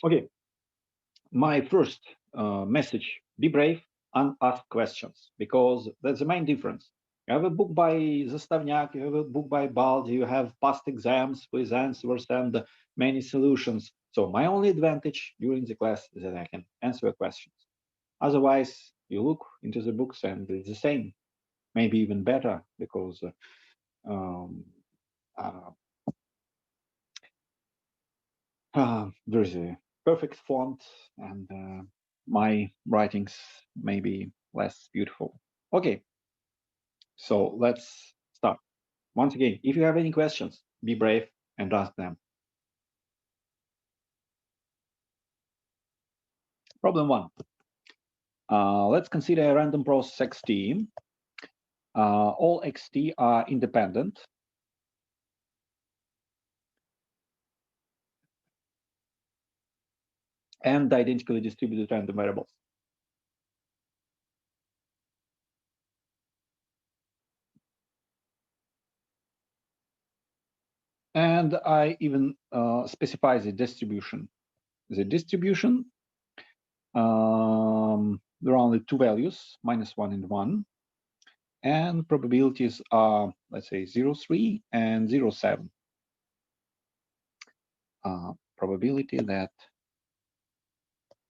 Okay, my first message: be brave and ask questions, because that's the main difference. You have a book by Zastavnyak, you have a book by Baldi, you have past exams with answers and many solutions. So my only advantage during the class is that I can answer questions. Otherwise, you look into the books and it's the same, maybe even better, because um, uh, there is a perfect font, and my writings may be less beautiful. Okay, so let's start. Once again, if you have any questions, be brave and ask them. Problem one. Let's consider a random process xt. All xt are independent. And identically distributed random variables. And I even specify the distribution. The distribution, there are only two values, -1 and 1. And probabilities are, let's say, 0.3 and 0.7. Probability that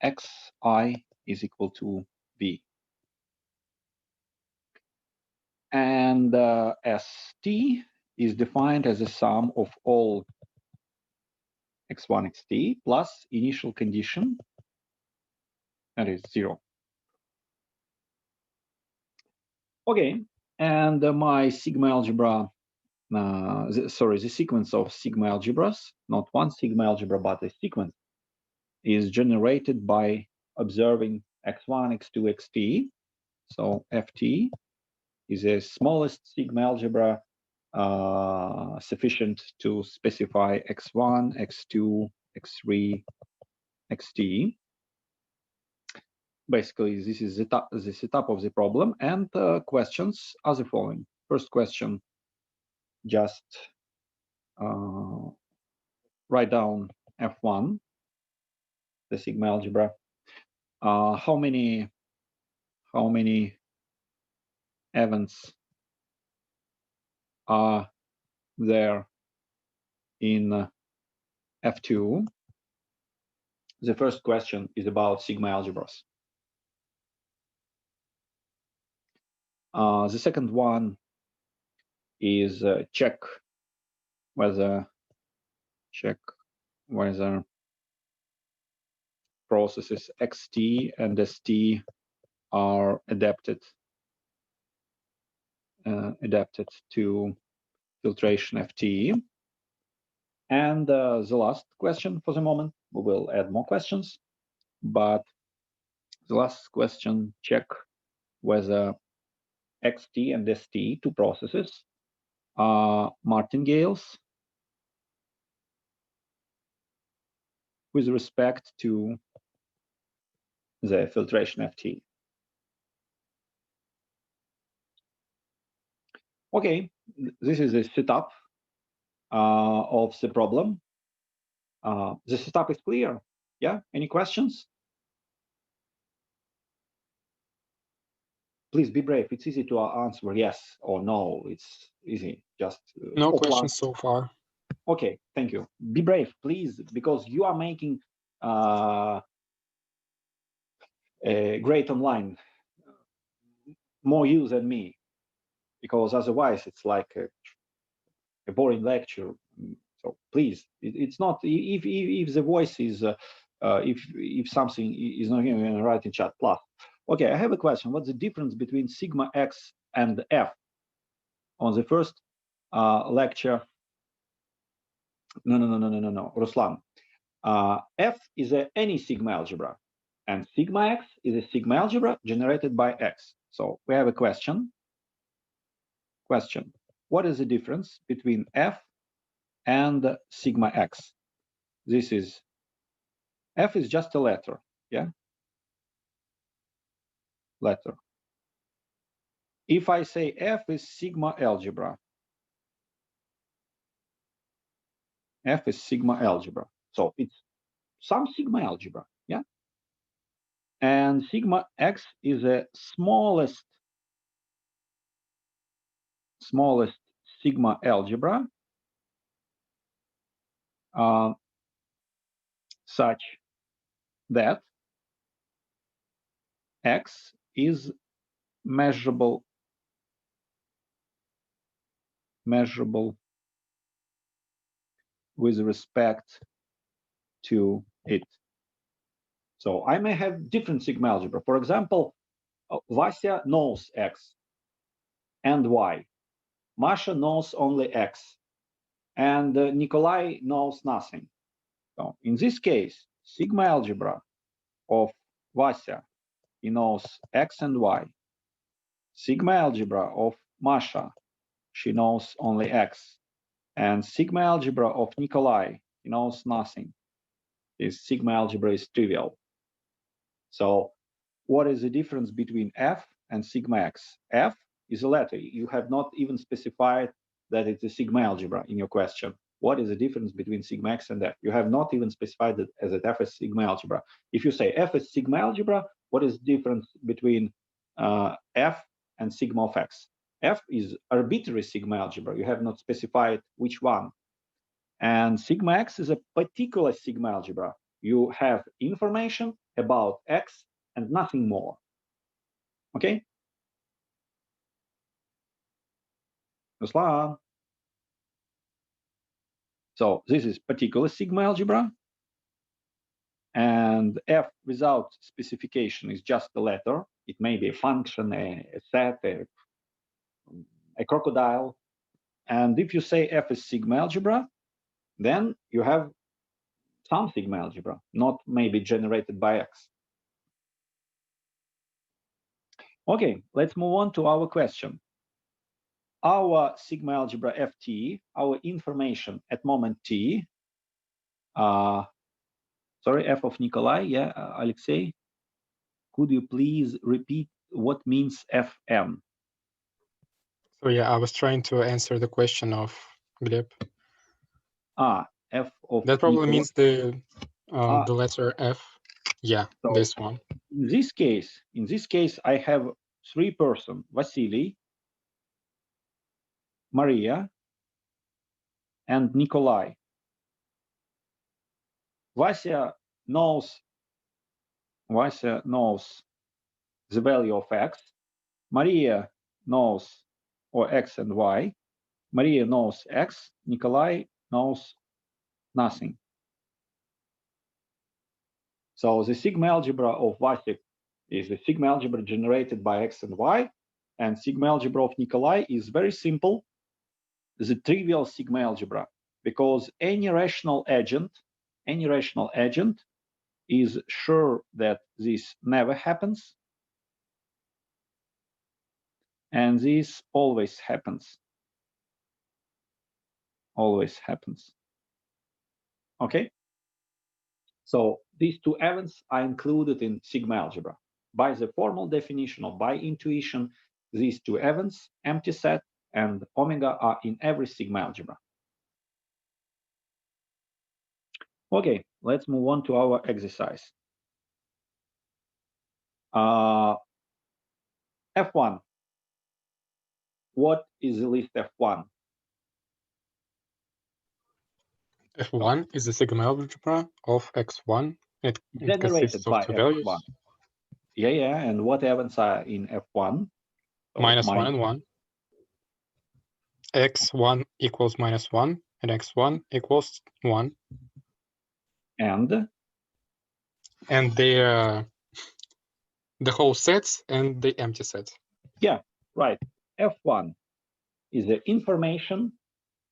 xi is equal to v. And st is defined as a sum of all x1, xt plus initial condition, that is 0. Okay, and my sigma algebra, the sequence of sigma algebras, not one sigma algebra, but a sequence, is generated by observing x1, x2, xt. So ft is the smallest sigma algebra sufficient to specify x1, x2, x3, xt. Basically, this is the setup of the problem, and questions are the following. First question, just write down f1, the sigma algebra. How many events are there in f2? The first question is about sigma algebras. The second one is check whether processes xt and st are adapted to filtration ft. And the last question for the moment, we will add more questions, but the last question, check whether xt and st, two processes, are martingales with respect to the filtration ft. Okay, this is the setup of the problem. The setup is clear. Yeah, any questions? Please be brave. It's easy to answer yes or no. It's easy. Just no questions so far. Okay, thank you. Be brave, please, because you are making a great online more use than me, because otherwise it's like a boring lecture. So please, it's not, if the voice is if something is not even right in chat plus. Okay, I have a question. What's the difference between sigma x and f? On the first lecture, no, Ruslan. F is any sigma algebra, and sigma x is a sigma algebra generated by x. So we have a question. What is the difference between f and sigma x? This is, f is just a letter, yeah? Letter. If I say f is sigma algebra, f is sigma algebra, so it's some sigma algebra, yeah? And sigma x is the smallest sigma algebra such that x is measurable with respect to it. So I may have different sigma algebra. For example, Vasya knows x and y. Masha knows only x. And Nikolai knows nothing. So in this case, sigma algebra of Vasya, he knows x and y. Sigma algebra of Masha, she knows only x. And sigma algebra of Nikolai, he knows nothing. His sigma algebra is trivial. So what is the difference between f and sigma x? F is a letter. You have not even specified that it's a sigma algebra in your question. What is the difference between sigma x and f? You have not even specified it as f is sigma algebra. If you say f is sigma algebra, what is the difference between f and sigma of x? F is arbitrary sigma algebra. You have not specified which one. And sigma x is a particular sigma algebra. You have information about x and nothing more. Okay? Ruslan. So this is particular sigma algebra. And f without specification is just a letter. It may be a function, a set, a crocodile. And if you say f is sigma algebra, then you have some sigma algebra, not maybe generated by x. Okay, let's move on to our question. Our sigma algebra ft, our information at moment t, sorry, f of Nikolai, yeah, Alexei, could you please repeat what means fm? So yeah, I was trying to answer the question of Gleb. F of that probably Nikolai. means the letter F. Yeah, so this one. In this case, I have three persons: Vasily, Maria, and Nikolai. Vasya knows the value of x. Maria knows or x and y. Maria knows x. Nikolai knows nothing. So the sigma algebra of Vasya is the sigma algebra generated by x and y, and sigma algebra of Nikolai is very simple. It's a trivial sigma algebra because any rational agent is sure that this never happens, and this always happens. Always happens. Okay? So these two events are included in sigma algebra. By the formal definition or by intuition, these two events, empty set and omega, are in every sigma algebra. Okay, let's move on to our exercise. F1. What is the list F1? F1 is the sigma algebra of x1. It consists of two values. Yeah, and what events are in F1? So -1 and 1. x1 equals -1, and x1 equals 1. And the whole sets and the empty sets. Yeah, right. F1 is the information.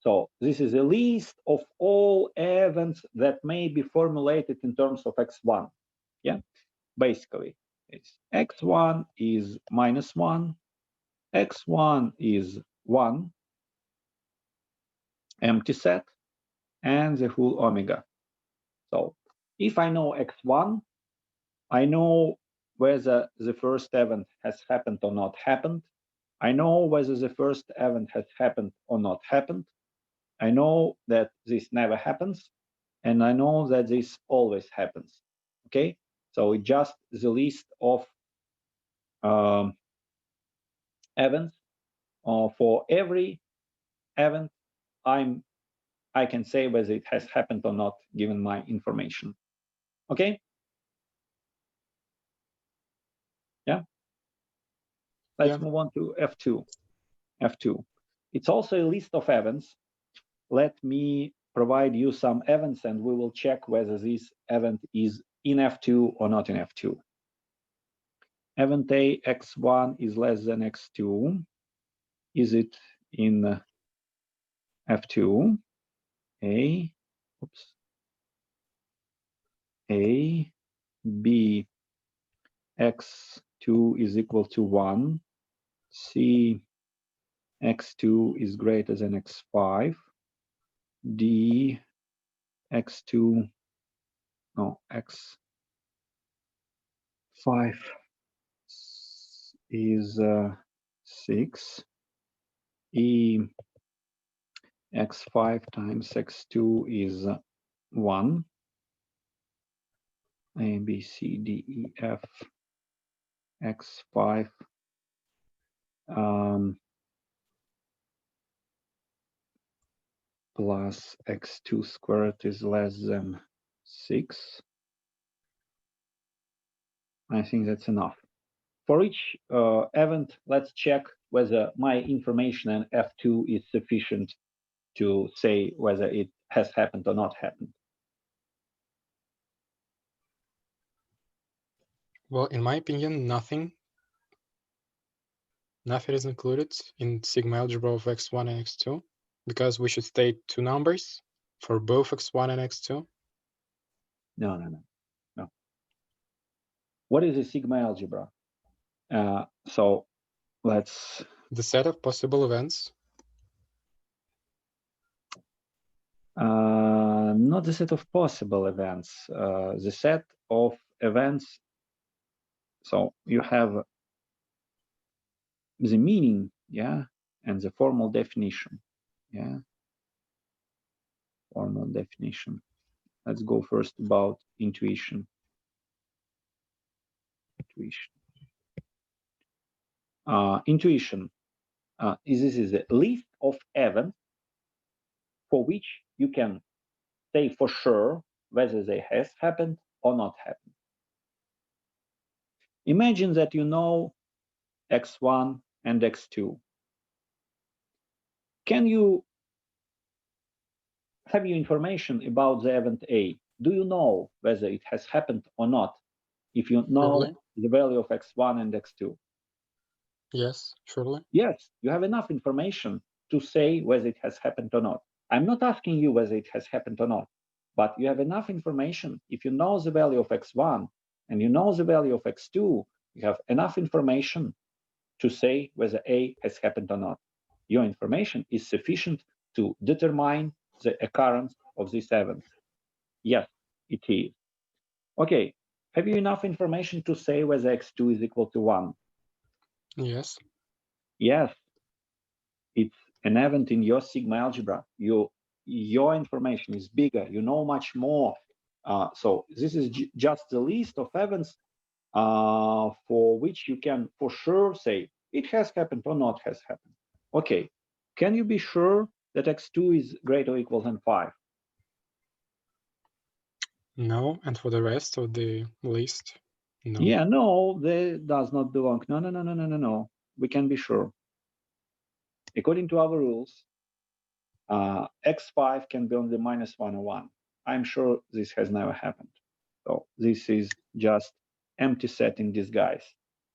So this is a list of all events that may be formulated in terms of x1. Yeah, basically, it's x1 is -1, x1 is 1, empty set, and the whole omega. So if I know x1, I know whether the first event has happened or not happened. I know whether the first event has happened or not happened. I know that this never happens. and I know that this always happens. Okay, so it's just the list of events. For every event, I can say whether it has happened or not, given my information. Okay. Yeah. Let's move on to F2. F2. It's also a list of events. Let me provide you some events, and we will check whether this event is in F2 or not in F2. Event A, x1 is less than x2. Is it in F2? A, oops. A, B, x2 is equal to 1. C, x2 is greater than x5. D, x2, no, x5 is 6. E, x5 times x2 is 1. A, B, C, D, E, F, x5 plus x2 squared is less than 6. I think that's enough. For each event, let's check whether my information in F2 is sufficient to say whether it has happened or not happened. Well, in my opinion, nothing is included in sigma algebra of x1 and x2, because we should state two numbers for both x1 and x2. No. What is a sigma algebra? So let's... The set of possible events. Not the set of possible events, the set of events. So you have the meaning, yeah, and the formal definition, yeah. Formal definition. Let's go first about intuition. Intuition. This is a list of events for which you can say for sure whether they has happened or not happened. Imagine that you know x1 and x2. Can you have you information about the event A? Do you know whether it has happened or not if you know Surely. the value of x1 and x2? Yes, surely. Yes, you have enough information to say whether it has happened or not. I'm not asking you whether it has happened or not, but you have enough information. If you know the value of x1 and you know the value of x2, you have enough information to say whether A has happened or not. Your information is sufficient to determine the occurrence of this event. Yes, it is. Okay, have you enough information to say whether x2 is equal to 1? Yes. Yes, it's an event in your sigma algebra. Your information is bigger, you know much more. So this is just the list of events for which you can for sure say it has happened or not has happened. Okay, can you be sure that x2 is greater or equal than 5? No, and for the rest of the list, no. Yeah, no, that does not belong. No. We can be sure. According to our rules, x5 can be only -1 or 1. I'm sure this has never happened. So this is just empty set in disguise.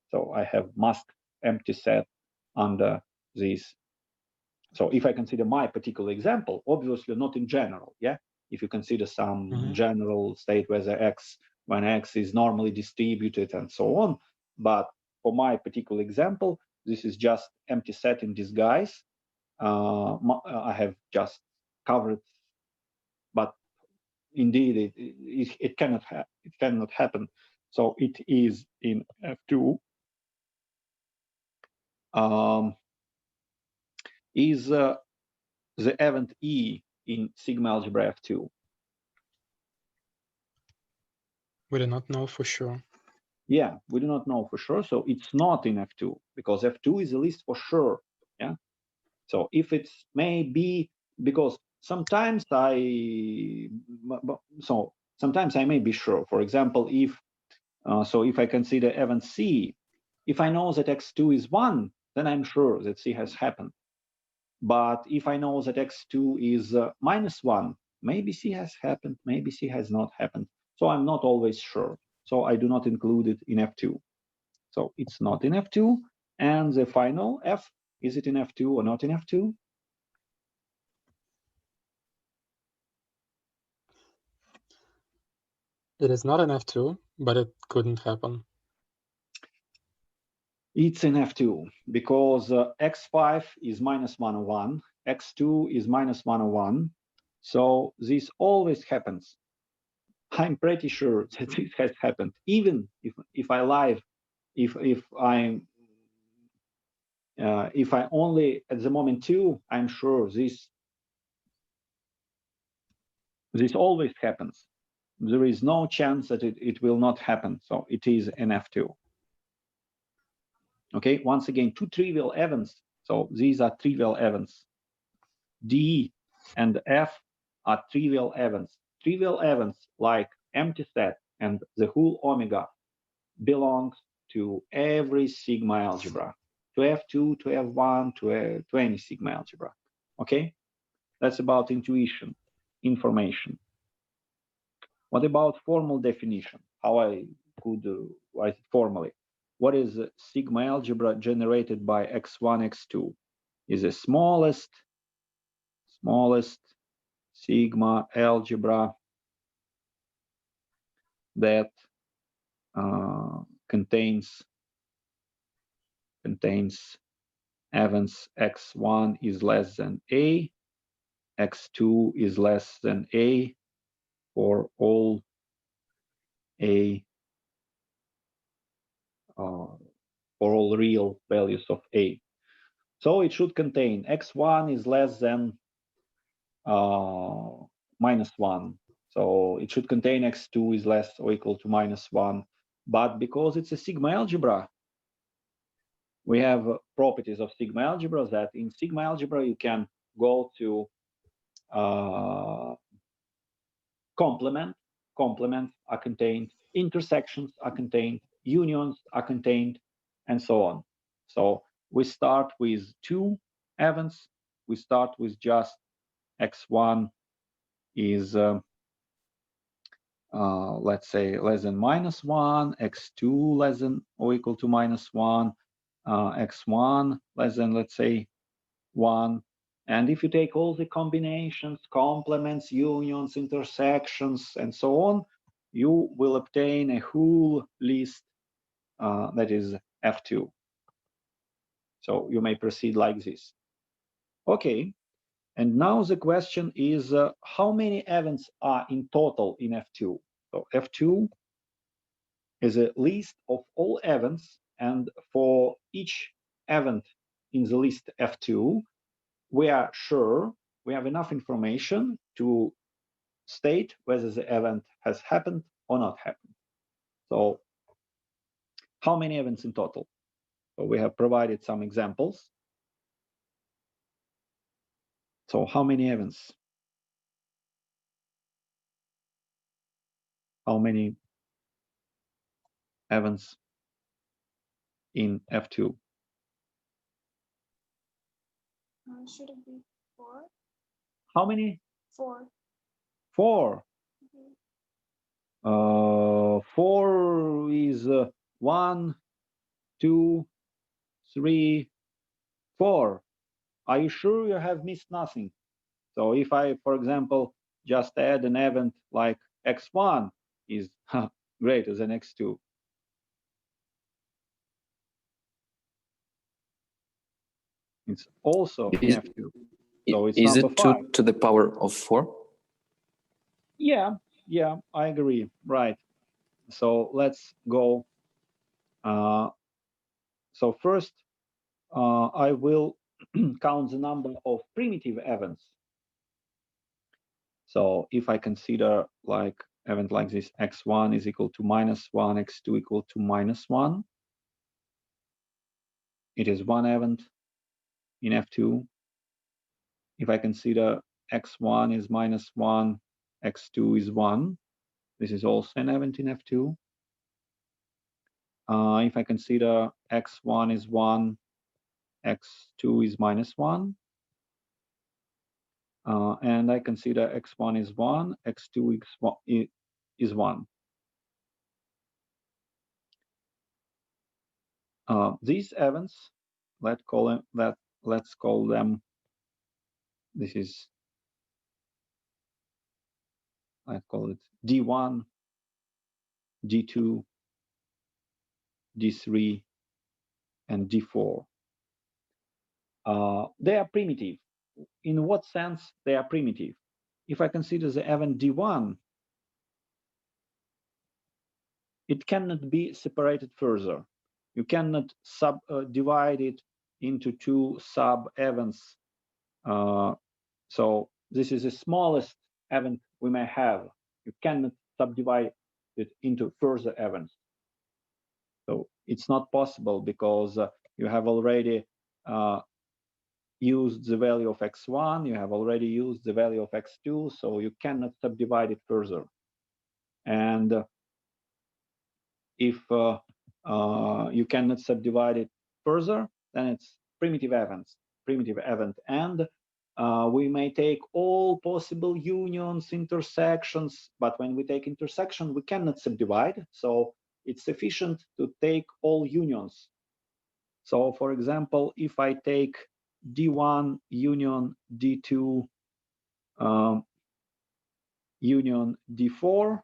So I have masked empty set under this. So if I consider my particular example, obviously not in general, yeah? If you consider some general state when x is normally distributed and so on, but for my particular example, this is just empty set in disguise. I have just covered, but indeed it cannot happen. So it is in F2. Is the event E in sigma algebra F2? We do not know for sure. Yeah, we do not know for sure. So it's not in F2 because F2 is a list for sure. Yeah. So if it's maybe because sometimes sometimes I may be sure. For example, if if I consider event C, if I know that X2 is 1, then I'm sure that C has happened. But if I know that X2 is -1, maybe C has happened, maybe C has not happened. So I'm not always sure. So I do not include it in F2. So it's not in F2. And the final F, is it in F2 or not in F2? It is not an F2, but it couldn't happen. It's in F2 because X5 is -101, X2 is -101. So this always happens. I'm pretty sure that this has happened, even if I lie, if I only at the moment 2, I'm sure this always happens. There is no chance that it will not happen. So it is an F2. Okay, once again, 2 trivial events. So these are trivial events. D and F are trivial events. Trivial events like empty set and the whole omega belongs to every sigma algebra, to F2, to F1, to any sigma algebra. Okay, that's about intuition, information. What about formal definition? How I could write it formally? What is sigma algebra generated by x1, x2? Is the smallest sigma algebra that contains events x1 is less than a, x2 is less than a for all a for all real values of a. So it should contain x1 is less than -1. So it should contain x2 is less or equal to -1. But because it's a sigma algebra, we have properties of sigma algebra that in sigma algebra you can go to complements are contained, intersections are contained, unions are contained, and so on. So we start with 2 events. We start with just x1 is let's say less than -1, x2 less than or equal to -1, x1 less than, let's say, 1. And if you take all the combinations, complements, unions, intersections, and so on, you will obtain a whole list that is F2. So you may proceed like this. Okay, and now the question is how many events are in total in F2? So F2 is a list of all events, and for each event in the list F2, we are sure we have enough information to state whether the event has happened or not happened. So how many events in total? So we have provided some examples. So how many events? How many events in F2? Should it be 4? How many? 4. 4. 4 is 1, 2, 3, 4. Are you sure you have missed nothing? So if I, for example, just add an event like x1 is greater than x2. It's also in F2. So it's is number it 5. 2 to the power of 4? Yeah, I agree. Right. So let's go. So first, I will count the number of primitive events. So if I consider like event like this, x1 is equal to -1, x2 equal to -1. It is one event in F2. If I consider x1 is -1, x2 is 1, this is also an event in F2. If I consider x1 is 1, x2 is -1, and I consider x1 is 1, x2 is 1. These events, let's call them. This is, let's call it D1, D2, D3, and D4. They are primitive. In what sense they are primitive? If I consider the event D1, it cannot be separated further. You cannot divide it into two sub-events. So this is the smallest event we may have. You cannot subdivide it into further events. So it's not possible because you have already used the value of x1, you have already used the value of x2, so you cannot subdivide it further. And if you cannot subdivide it further, then it's primitive event. And we may take all possible unions, intersections, but when we take intersection, we cannot subdivide. So it's sufficient to take all unions. So for example, if I take D1 union D2 union D4,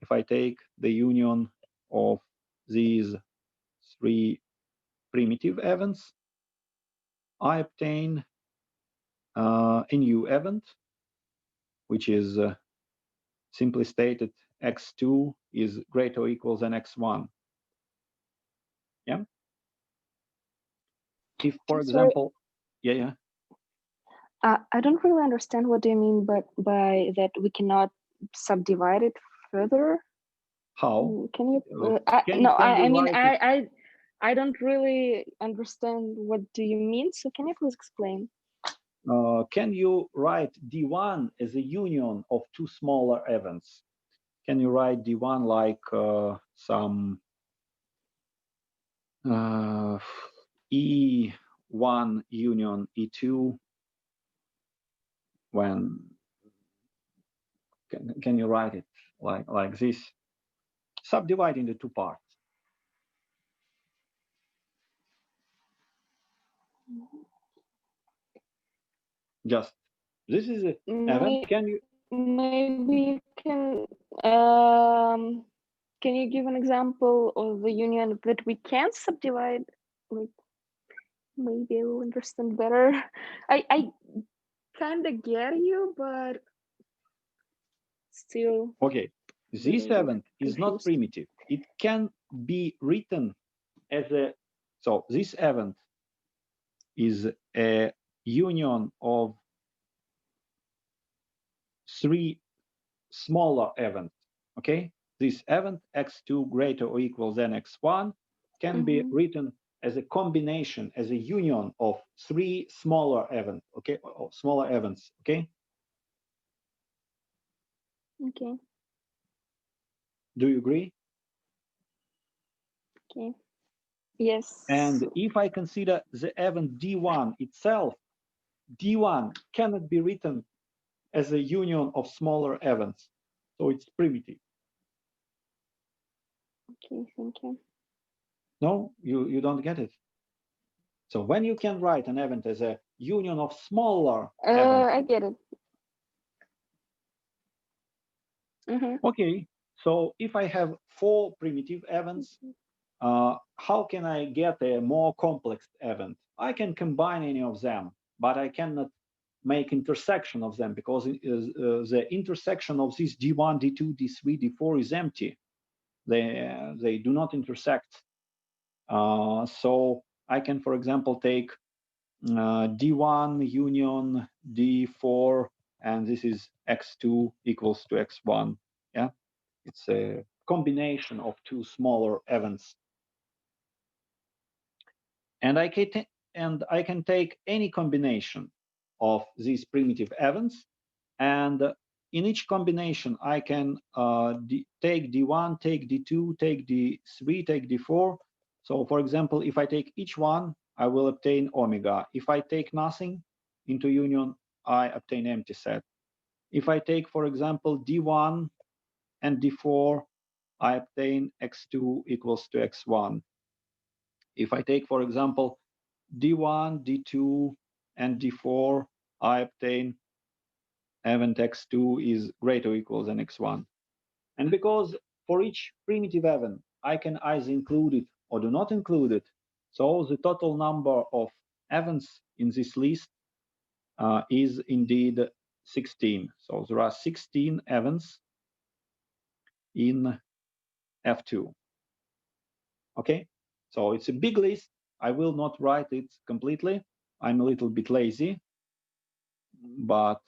if I take the union of these three primitive events, I obtain a new event, which is simply stated x2 is greater or equal than x1. Yeah. If, for example, yeah. I don't really understand what do you mean by that we cannot subdivide it further. How? Can you? I don't really understand what do you mean. So can you please explain? Can you write D1 as a union of two smaller events? Can you write D1 like some E1 union E2? When can you write it like this? Subdivide into two parts. Just this is a event. Can you? Maybe you can you give an example of the union that we can't subdivide? Like maybe I will understand better. I kind of get you, but still. Okay, this event is not primitive. It can be written as a, so this event is a union of three smaller events. Okay, this event x2 greater or equal than x1 can be written as a combination, as a union of three smaller events. Okay, or smaller events. Okay. Okay. Do you agree? Okay. Yes. And if I consider the event D1 itself, D1 cannot be written as a union of smaller events. So it's primitive. Okay, thank you. No, you don't get it. So when you can write an event as a union of smaller events. I get it. Okay, so if I have four primitive events, how can I get a more complex event? I can combine any of them, but I cannot make intersection of them because the intersection of these D1, D2, D3, D4 is empty. They do not intersect. So I can, for example, take D1 union D4 and this is x2 equals to x1. Yeah, it's a combination of two smaller events. And I can take any combination of these primitive events, and in each combination I can take d1, take d2, take d3, take d4. So for example, if I take each one, I will obtain omega. If I take nothing into union, I obtain empty set. If I take, for example, d1 and d4, I obtain x2 equals to x1. If I take, for example, d1, d2, and d4, I obtain event x2 is greater or equal than x1. And because for each primitive event, I can either include it or do not include it, so the total number of events in this list is indeed 16. So there are 16 events in F2. Okay, so it's a big list. I will not write it completely. I'm a little bit lazy, but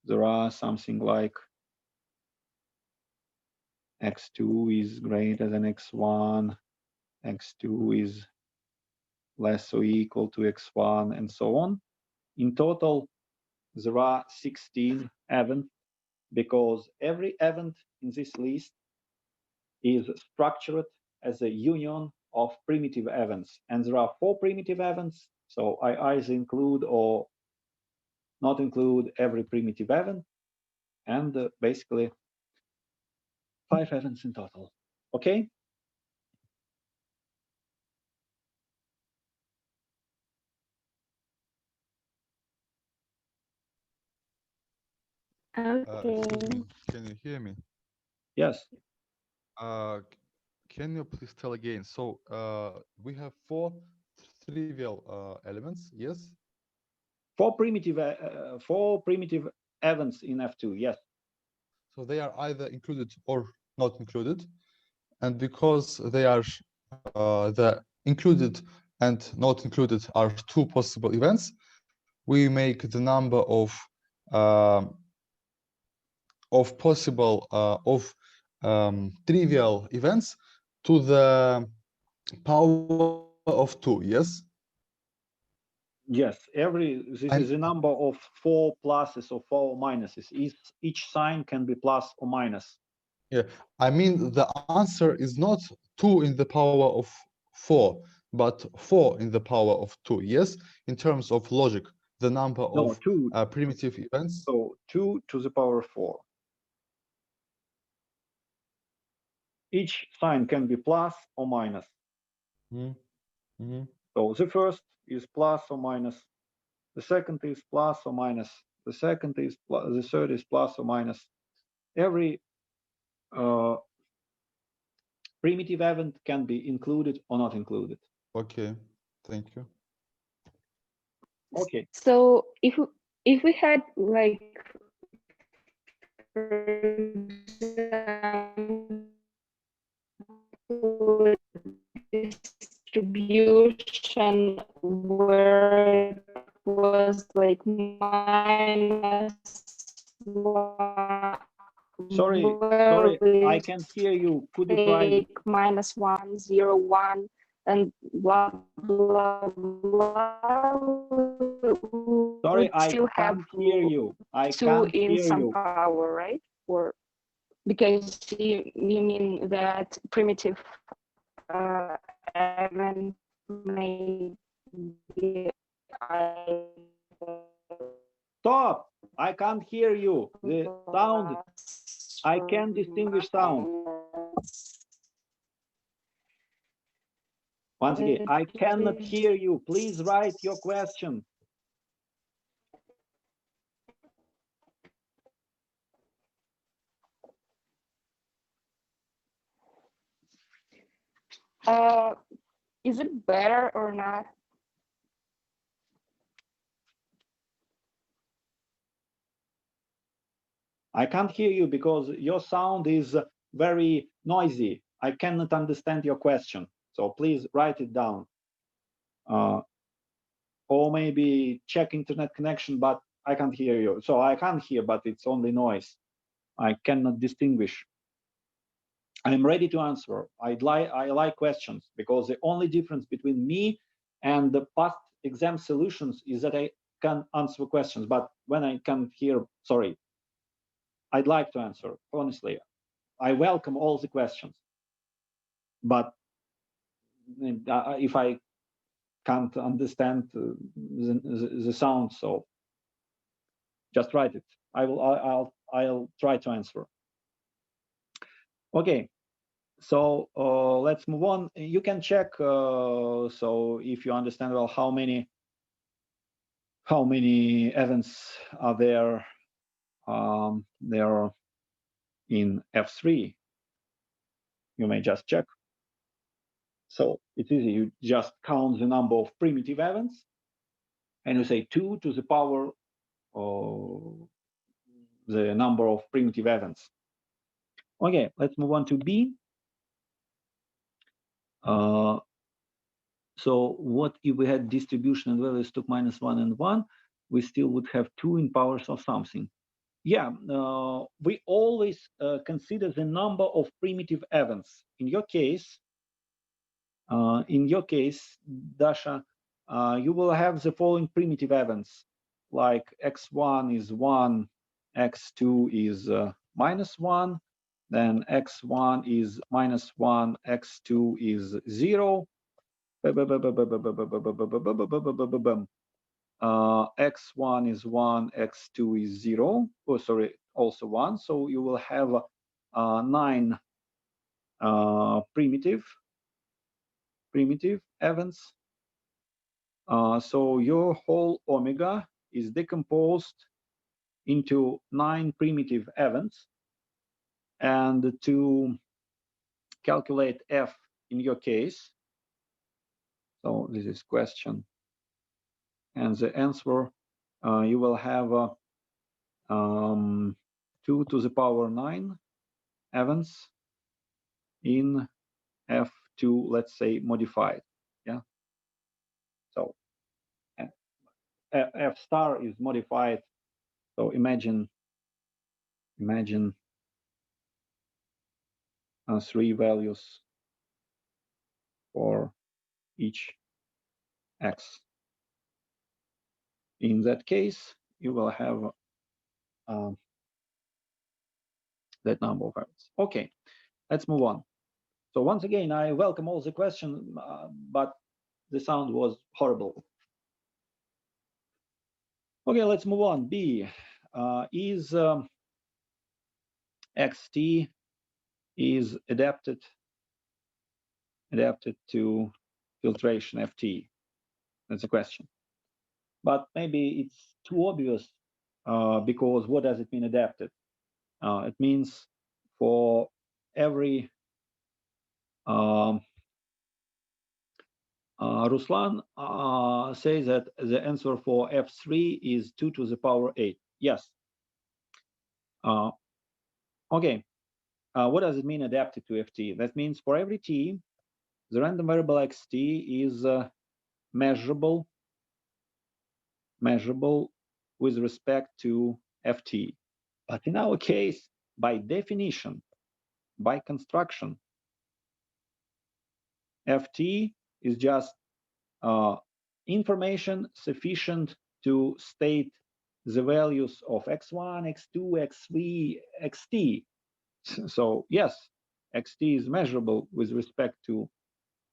there are something like x2 is greater than x1, x2 is less or equal to x1, and so on. In total, there are 16 events because every event in this list is structured as a union of primitive events. And there are 4 primitive events, so I either include or not include every primitive event, and basically 5 events in total. Okay? Okay. Excuse me, can you hear me? Yes. Can you please tell again? So we have 4 trivial elements, yes? 4 primitive events in F2, yes. So they are either included or not included. And because they are the included and not included are 2 possible events, we make the number of possible trivial events to the power of 2, yes? Yes, this is a number of 4 pluses or 4 minuses. Each sign can be plus or minus. Yeah, I mean the answer is not 2 in the power of 4, but 4 in the power of 2, yes? In terms of logic, the number of 2. Primitive events. So 2 to the power 4. Each sign can be plus or minus. Mm-hmm. So the first is plus or minus. The second is plus or minus. The second is plus, the third is plus or minus. Every primitive event can be included or not included. Okay, thank you. Okay. So if we had like, for distribution where it was like minus one, Sorry, I can't hear you. Could you try? take -1, 0, 1, and blah blah blah. Sorry, I still have can't hear you. I 2 can't in hear some you. power, right? Or because you mean that primitive event may be Stop! I can't hear you. The sound, I can't distinguish sound. Once again, I cannot hear you. Please write your question. Is it better or not? I can't hear you because your sound is very noisy. I cannot understand your question. So please write it down. Or maybe check internet connection, but I can't hear you. So I can't hear, but it's only noise. I cannot distinguish. I'm ready to answer. I like questions, because the only difference between me and the past exam solutions is that I can answer questions, but when I can't hear, sorry, I'd like to answer, honestly. I welcome all the questions, but if I can't understand the sound, so just write it. I'll try to answer. Okay. So let's move on. You can check. So if you understand well, how many events are there? There are in F3. You may just check. So it's easy. You just count the number of primitive events, and you say 2 to the power of the number of primitive events. Okay, let's move on to B. So what if we had distribution and values took -1 and 1, we still would have 2 in powers of something. Yeah, we always consider the number of primitive events. In your case, Dasha, you will have the following primitive events, like x1 is 1, x2 is -1, then x1 is -1, x2 is 0. X1 is 1, x2 is 0. Oh, sorry, also 1. So you will have 9 primitive events. So your whole omega is decomposed into 9 primitive events. And to calculate F in your case, so this is question, and the answer, you will have 2 to the power 9 events in F2, let's say, modified. Yeah. So F star is modified. So imagine 3 values for each x. In that case, you will have that number of events. Okay, let's move on. So once again, I welcome all the questions, but the sound was horrible. Okay, let's move on. B, is xt is adapted to filtration ft? That's a question. But maybe it's too obvious, because what does it mean adapted? It means for every Ruslan says that the answer for F3 is 2 to the power 8. Yes. Okay. What does it mean adapted to FT? That means for every t, the random variable xt is measurable with respect to ft. But in our case, by definition, by construction, ft is just information sufficient to state the values of x1, x2, x3, xt. So yes, xt is measurable with respect to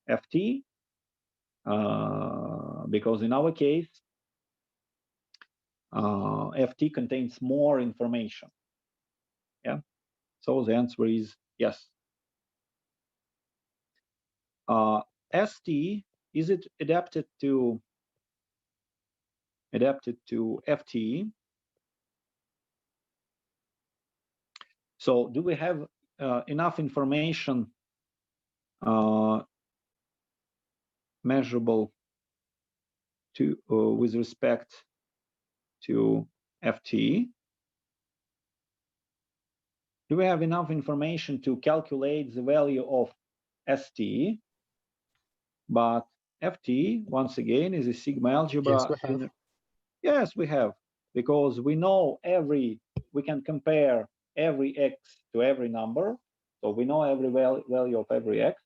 ft, because in our case, ft contains more information. Yeah, so the answer is yes. St, is it adapted to ft? So do we have enough information measurable to with respect to ft? Do we have enough information to calculate the value of st? But ft, once again, is a sigma algebra. Yes, we have. Yes, we have. because we know we can compare every x to every number. So we know every value of every x,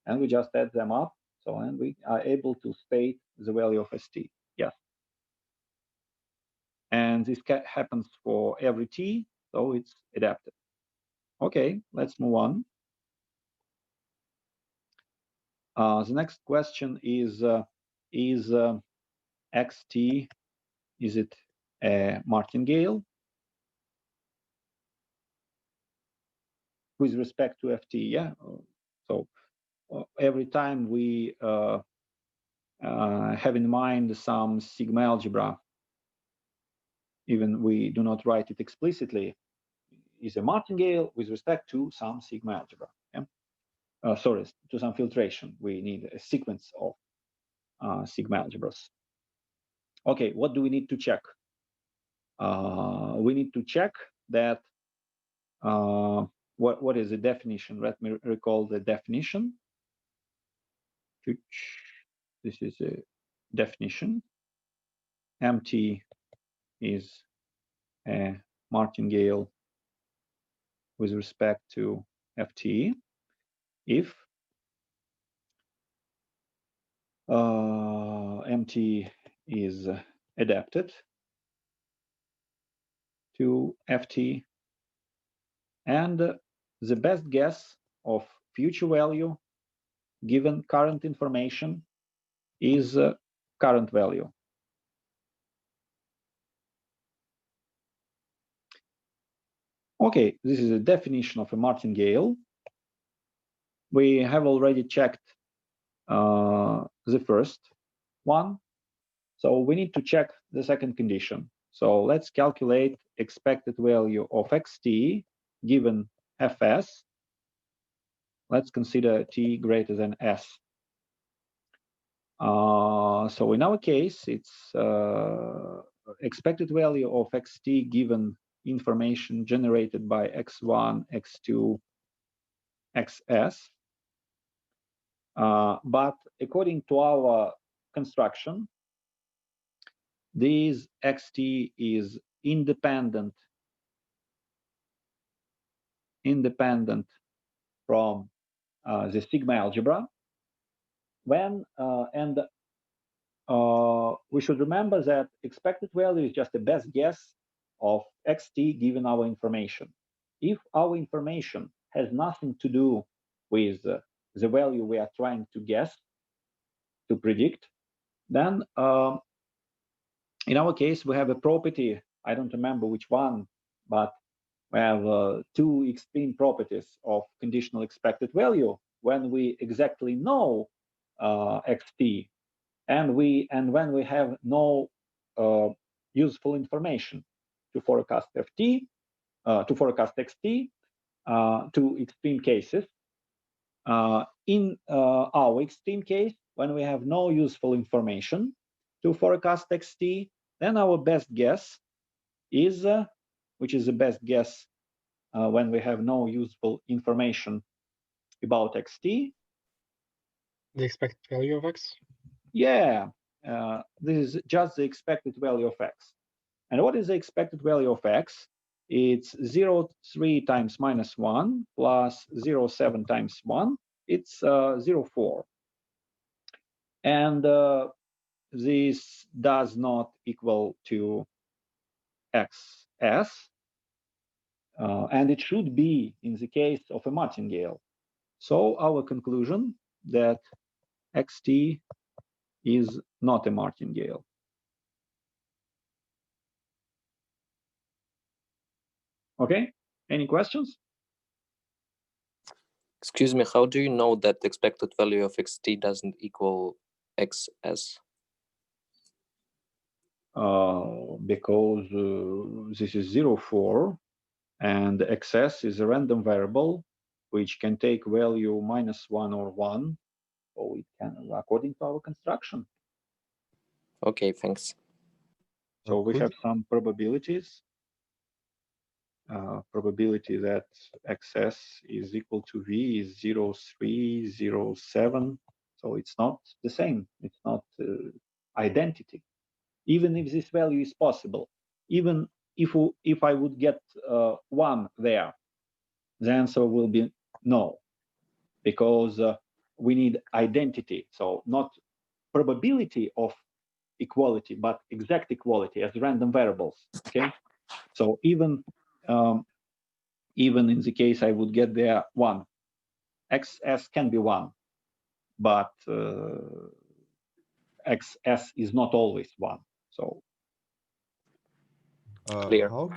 and we just add them up. So, and we are able to state the value of st. Yes. And this happens for every t, so it's adapted. Okay, let's move on. The next question is xt, is it a martingale with respect to ft? Yeah. So every time we have in mind some sigma algebra, even we do not write it explicitly, is a martingale with respect to some sigma algebra. Yeah? Sorry, to some filtration. We need a sequence of sigma algebras. Okay, what do we need to check? We need to check that what is the definition? Let me recall the definition. This is a definition. MT is a martingale with respect to FT if MT is adapted to FT, and the best guess of future value given current information is current value. Okay, this is a definition of a martingale. We have already checked the first one, so we need to check the second condition. So let's calculate expected value of xt given fs. Let's consider t greater than s. So in our case, it's expected value of xt given information generated by x1, x2, xs. But according to our construction, this xt is independent from the sigma algebra. We should remember that expected value is just the best guess of xt given our information. If our information has nothing to do with the value we are trying to guess, to predict, then in our case, we have a property, I don't remember which one, but we have two extreme properties of conditional expected value when we exactly know xt, and when we have no useful information to forecast ft, to forecast xt, two extreme cases. In our extreme case, when we have no useful information to forecast xt, then our best guess is, which is the best guess when we have no useful information about xt? The expected value of x? Yeah, this is just the expected value of x. And what is the expected value of x? It's 0.3 times minus 1 plus 0.7 times 1. It's 0.4. And this does not equal to xs. And it should be in the case of a martingale. So our conclusion that xt is not a martingale. Okay, any questions? Excuse me, how do you know that the expected value of xt doesn't equal xs? Because this is 0.4, and xs is a random variable which can take value -1 or 1, so it can, according to our construction. Okay, thanks. So we have some probabilities. Probability that xs is equal to v is 0.3, 0.7. So it's not the same. It's not identity, even if this value is possible. even if I would get 1 there, the answer will be no, because we need identity. So not probability of equality, but exact equality as random variables. Okay, so even in the case I would get there 1, xs can be 1, but xs is not always 1. So Clear. how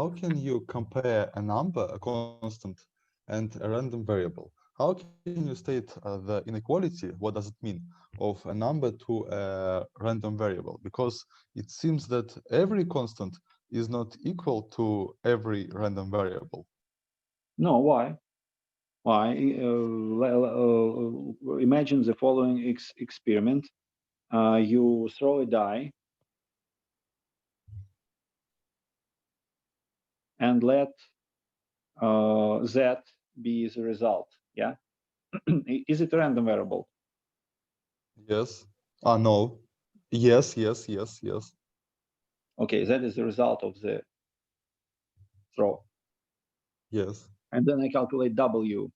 can you compare a number, a constant, and a random variable? How can you state the inequality? What does it mean of a number to a random variable? Because it seems that every constant is not equal to every random variable. no, why? Why? Imagine the following experiment. You throw a die and let z be the result. Yeah, is it a random variable? Yes. No. Yes, yes, yes, yes. Okay, that is the result of the throw. Yes. And then I calculate w.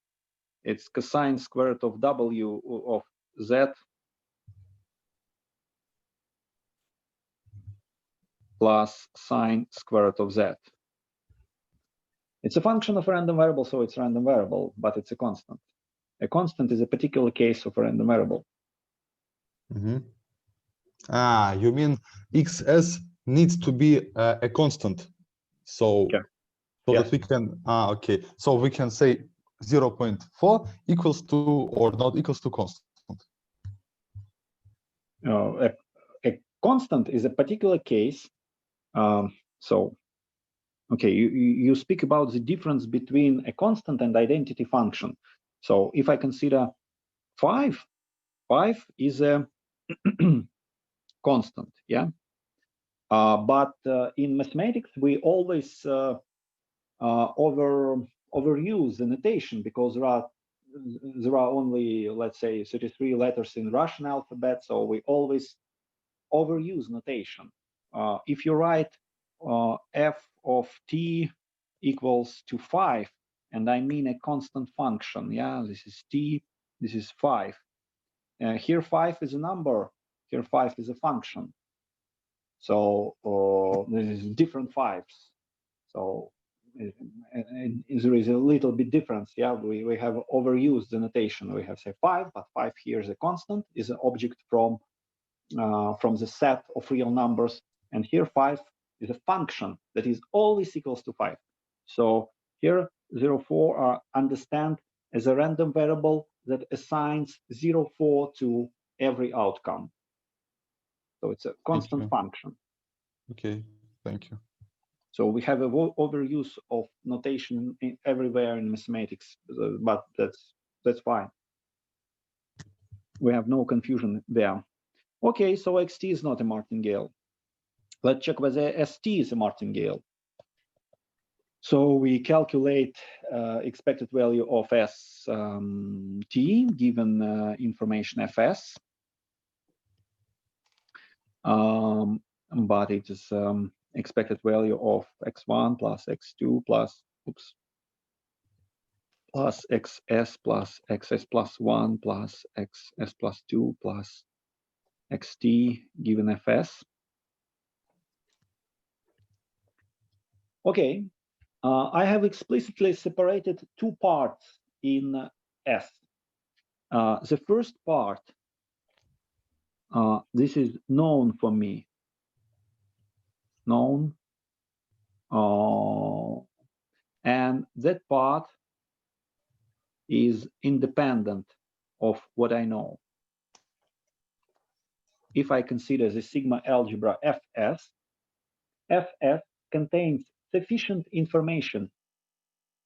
It's cosine squared of w of z plus sine squared of z. It's a function of a random variable, so it's a random variable, but it's a constant. A constant is a particular case of a random variable. You mean xs needs to be a constant, so Okay. that we can okay, so we can say 0.4 equals to or not equals to constant. A constant is a particular case. So okay, you speak about the difference between a constant and identity function. So if I consider 5 is a constant, yeah. But in mathematics, we always overuse the notation, because there are only, let's say, 33 letters in Russian alphabet, so we always overuse notation. If you write f of t equals to 5, and I mean a constant function, yeah, this is t, this is 5. Here 5 is a number, here 5 is a function. So this is different 5s. So there is a little bit difference. Yeah, we have overused the notation. We have say 5, but 5 here is a constant, is an object from the set of real numbers, and here 5 is a function that is always equals to 5. So here 0,4 are understand as a random variable that assigns 0,4 to every outcome. So it's a constant function. Okay, thank you. So we have an overuse of notation everywhere in mathematics, but that's fine. We have no confusion there. Okay, so xt is not a martingale. Let's check whether st is a martingale. So we calculate expected value of st given information fs, but it is expected value of x1 plus x2 plus xs plus xs plus 1 plus xs plus 2 plus xt given fs. Okay, I have explicitly separated 2 parts in S. The first part, this is known for me, known, and that part is independent of what I know. If I consider the sigma algebra Fs, Fs contains sufficient information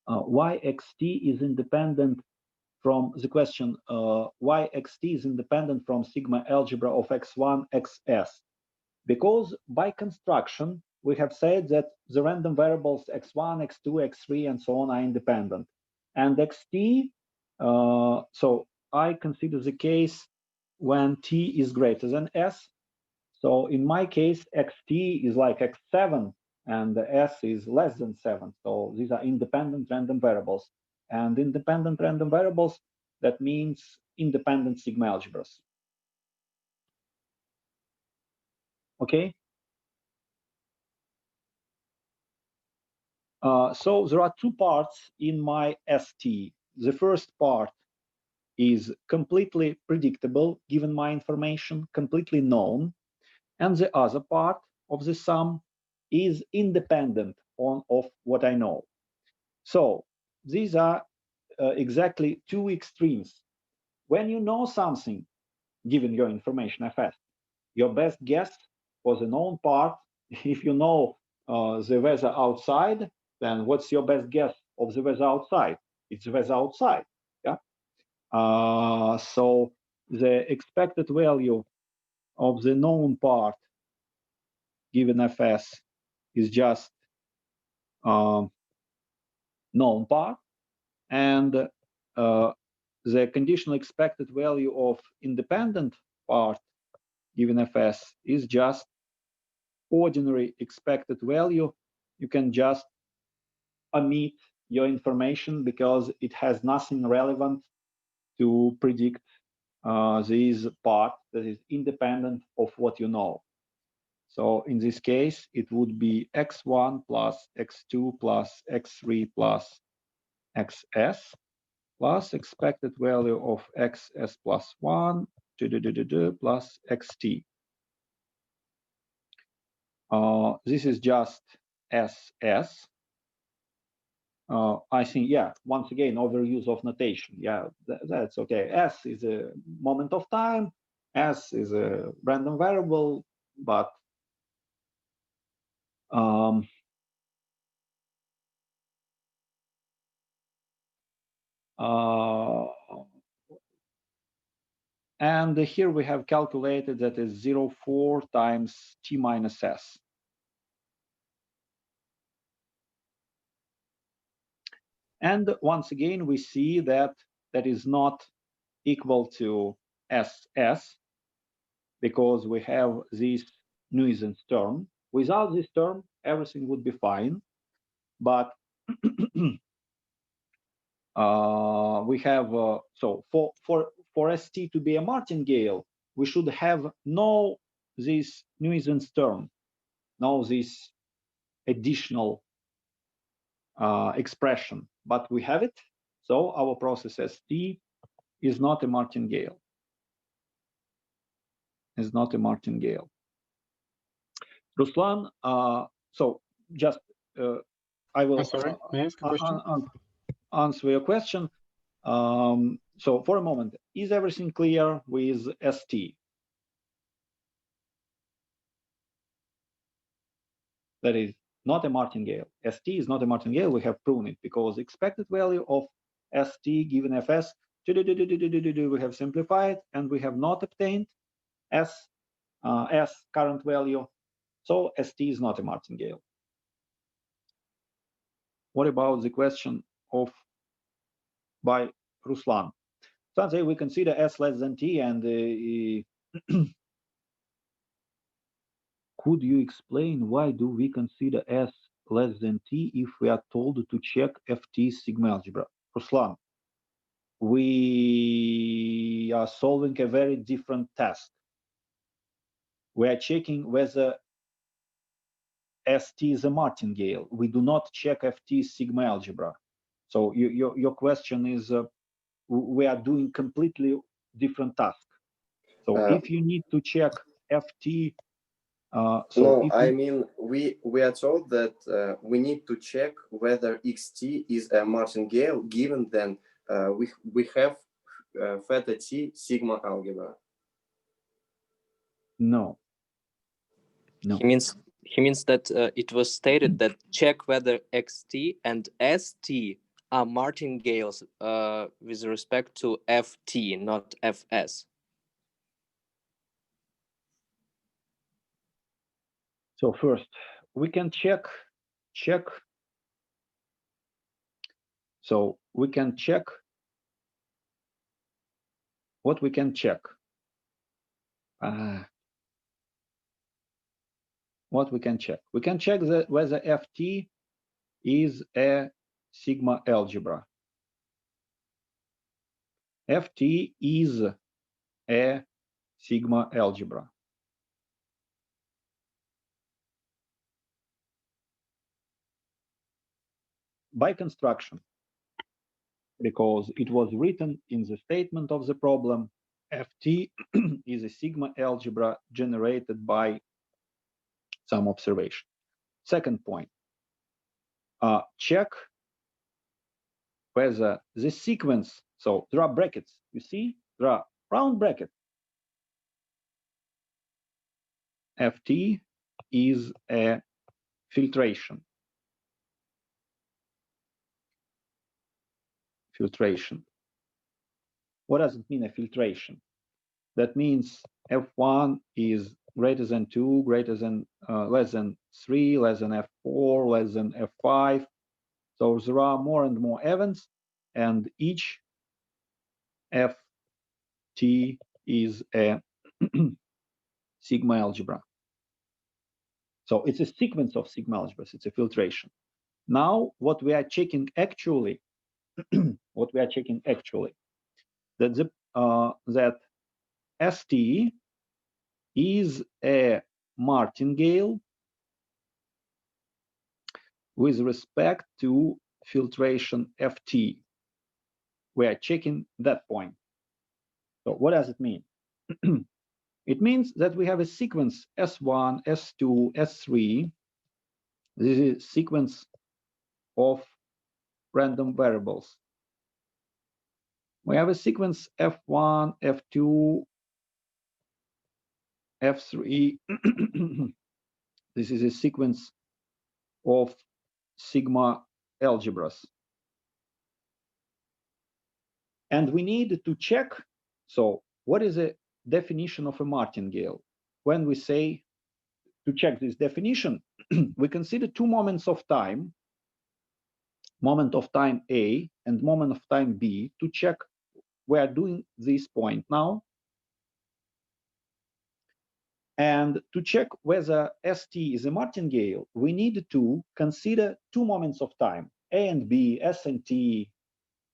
why xt is independent from the question why xt is independent from sigma algebra of x1 xs, because by construction we have said that the random variables x1 x2 x3 and so on are independent, and xt so I consider the case when t is greater than s. So in my case, xt is like x7 and the s is less than 7. So these are independent random variables. And independent random variables, that means independent sigma algebras. Okay. So there are two parts in my ST. The first part is completely predictable, given my information, completely known. And the other part of the sum is independent of what I know. So these are exactly two extremes. When you know something, given your information FS, your best guess for the known part, if you know the weather outside, then what's your best guess of the weather outside? It's the weather outside. Yeah. So the expected value of the known part given FS is just known part, and the conditional expected value of independent part given FS is just ordinary expected value. You can just omit your information because it has nothing relevant to predict this part that is independent of what you know. So in this case, it would be x1 plus x2 plus x3 plus xs plus expected value of xs plus 1 plus xt. This is just ss. I think, yeah, once again, overuse of notation. Yeah, that's okay. S is a moment of time. S is a random variable, but and here we have calculated that is 0.4 times t minus s. And once again, we see that that is not equal to ss because we have this nuisance term. Without this term, everything would be fine. But we have, so for ST to be a martingale, we should have no this nuisance term, no this additional expression, but we have it. So our process ST is not a martingale. Is not a martingale. Ruslan, so just I will Sorry, may I ask a question? Answer your question. So for a moment, is everything clear with ST? That is not a martingale. ST is not a martingale. We have proven it because expected value of ST given FS, we have simplified and we have not obtained S current value. So ST is not a martingale. What about the question of by Ruslan? Let's say we consider S less than T, and could you explain why do we consider S less than T if we are told to check FT sigma algebra? Ruslan, we are solving a very different task. We are checking whether ST is a martingale. We do not check FT sigma algebra. So your question is, we are doing completely different task. So if you need to check FT, no, I mean we are told that we need to check whether xt is a martingale given then we have theta t sigma algebra. No. He means that it was stated that check whether xt and st are martingales with respect to ft, not fs. So first, we can check. So we can check what we can check. what we can check? We can check whether Ft is a sigma algebra. Ft is a sigma algebra. By construction, because it was written in the statement of the problem, Ft is a sigma algebra generated by some observation. Second point, check whether the sequence, so there are brackets, you see, there are round brackets. Ft is a filtration. Filtration. What does it mean, a filtration? That means F1 is greater than 2, greater than, less than 3, less than F4, less than F5. So there are more and more events, and each Ft is a sigma algebra. So it's a sequence of sigma algebras, it's a filtration. Now, what we are checking actually, that that St is a martingale with respect to filtration Ft. We are checking that point. So what does it mean? It means that we have a sequence S1, S2, S3. This is a sequence of random variables. We have a sequence F1, F2, F3. This is a sequence of sigma algebras. And we need to check, so what is the definition of a martingale? When we say to check this definition, we consider two moments of time, moment of time A and moment of time B, to check we are doing this point now. And to check whether St is a martingale, we need to consider two moments of time, A and B, S and T,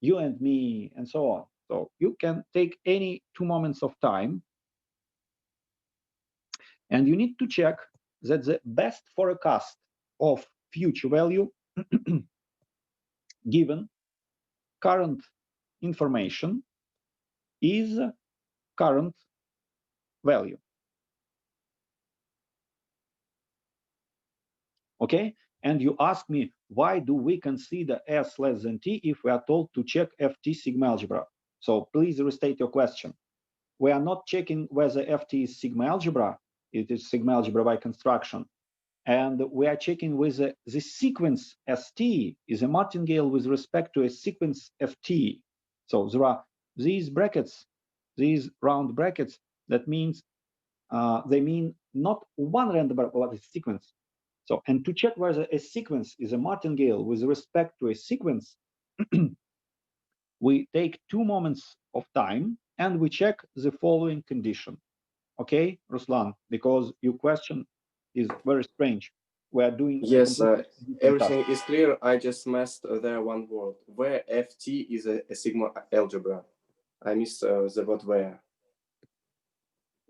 you and me, and so on. So you can take any two moments of time, and you need to check that the best forecast of future value given current information is current value. Okay, and you ask me, why do we consider S less than T if we are told to check Ft sigma algebra? So please restate your question. We are not checking whether Ft is sigma algebra, it is sigma algebra by construction. And we are checking whether the sequence St is a martingale with respect to a sequence Ft. So there are these brackets, these round brackets, that means they mean not one random variable, but a sequence. So, and to check whether a sequence is a martingale with respect to a sequence, we take two moments of time and we check the following condition. Okay, Ruslan, because your question is very strange. We are doing yes, everything is clear. I just messed there one word. Where Ft is a sigma algebra. I missed the word where.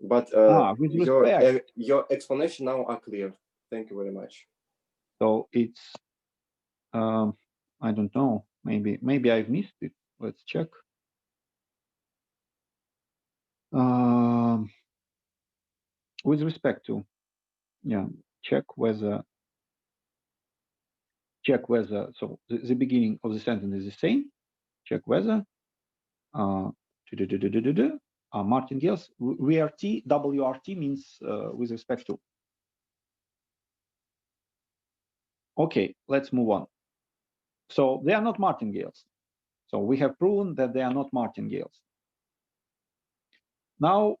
But with respect, your explanation now are clear. Thank you very much. So it's I don't know. Maybe I've missed it. Let's check. With respect to, yeah, check whether. So the beginning of the sentence is the same. Check whether. Martingales, WRT, WRT means with respect to. Okay, let's move on. So they are not martingales. So we have proven that they are not martingales. Now,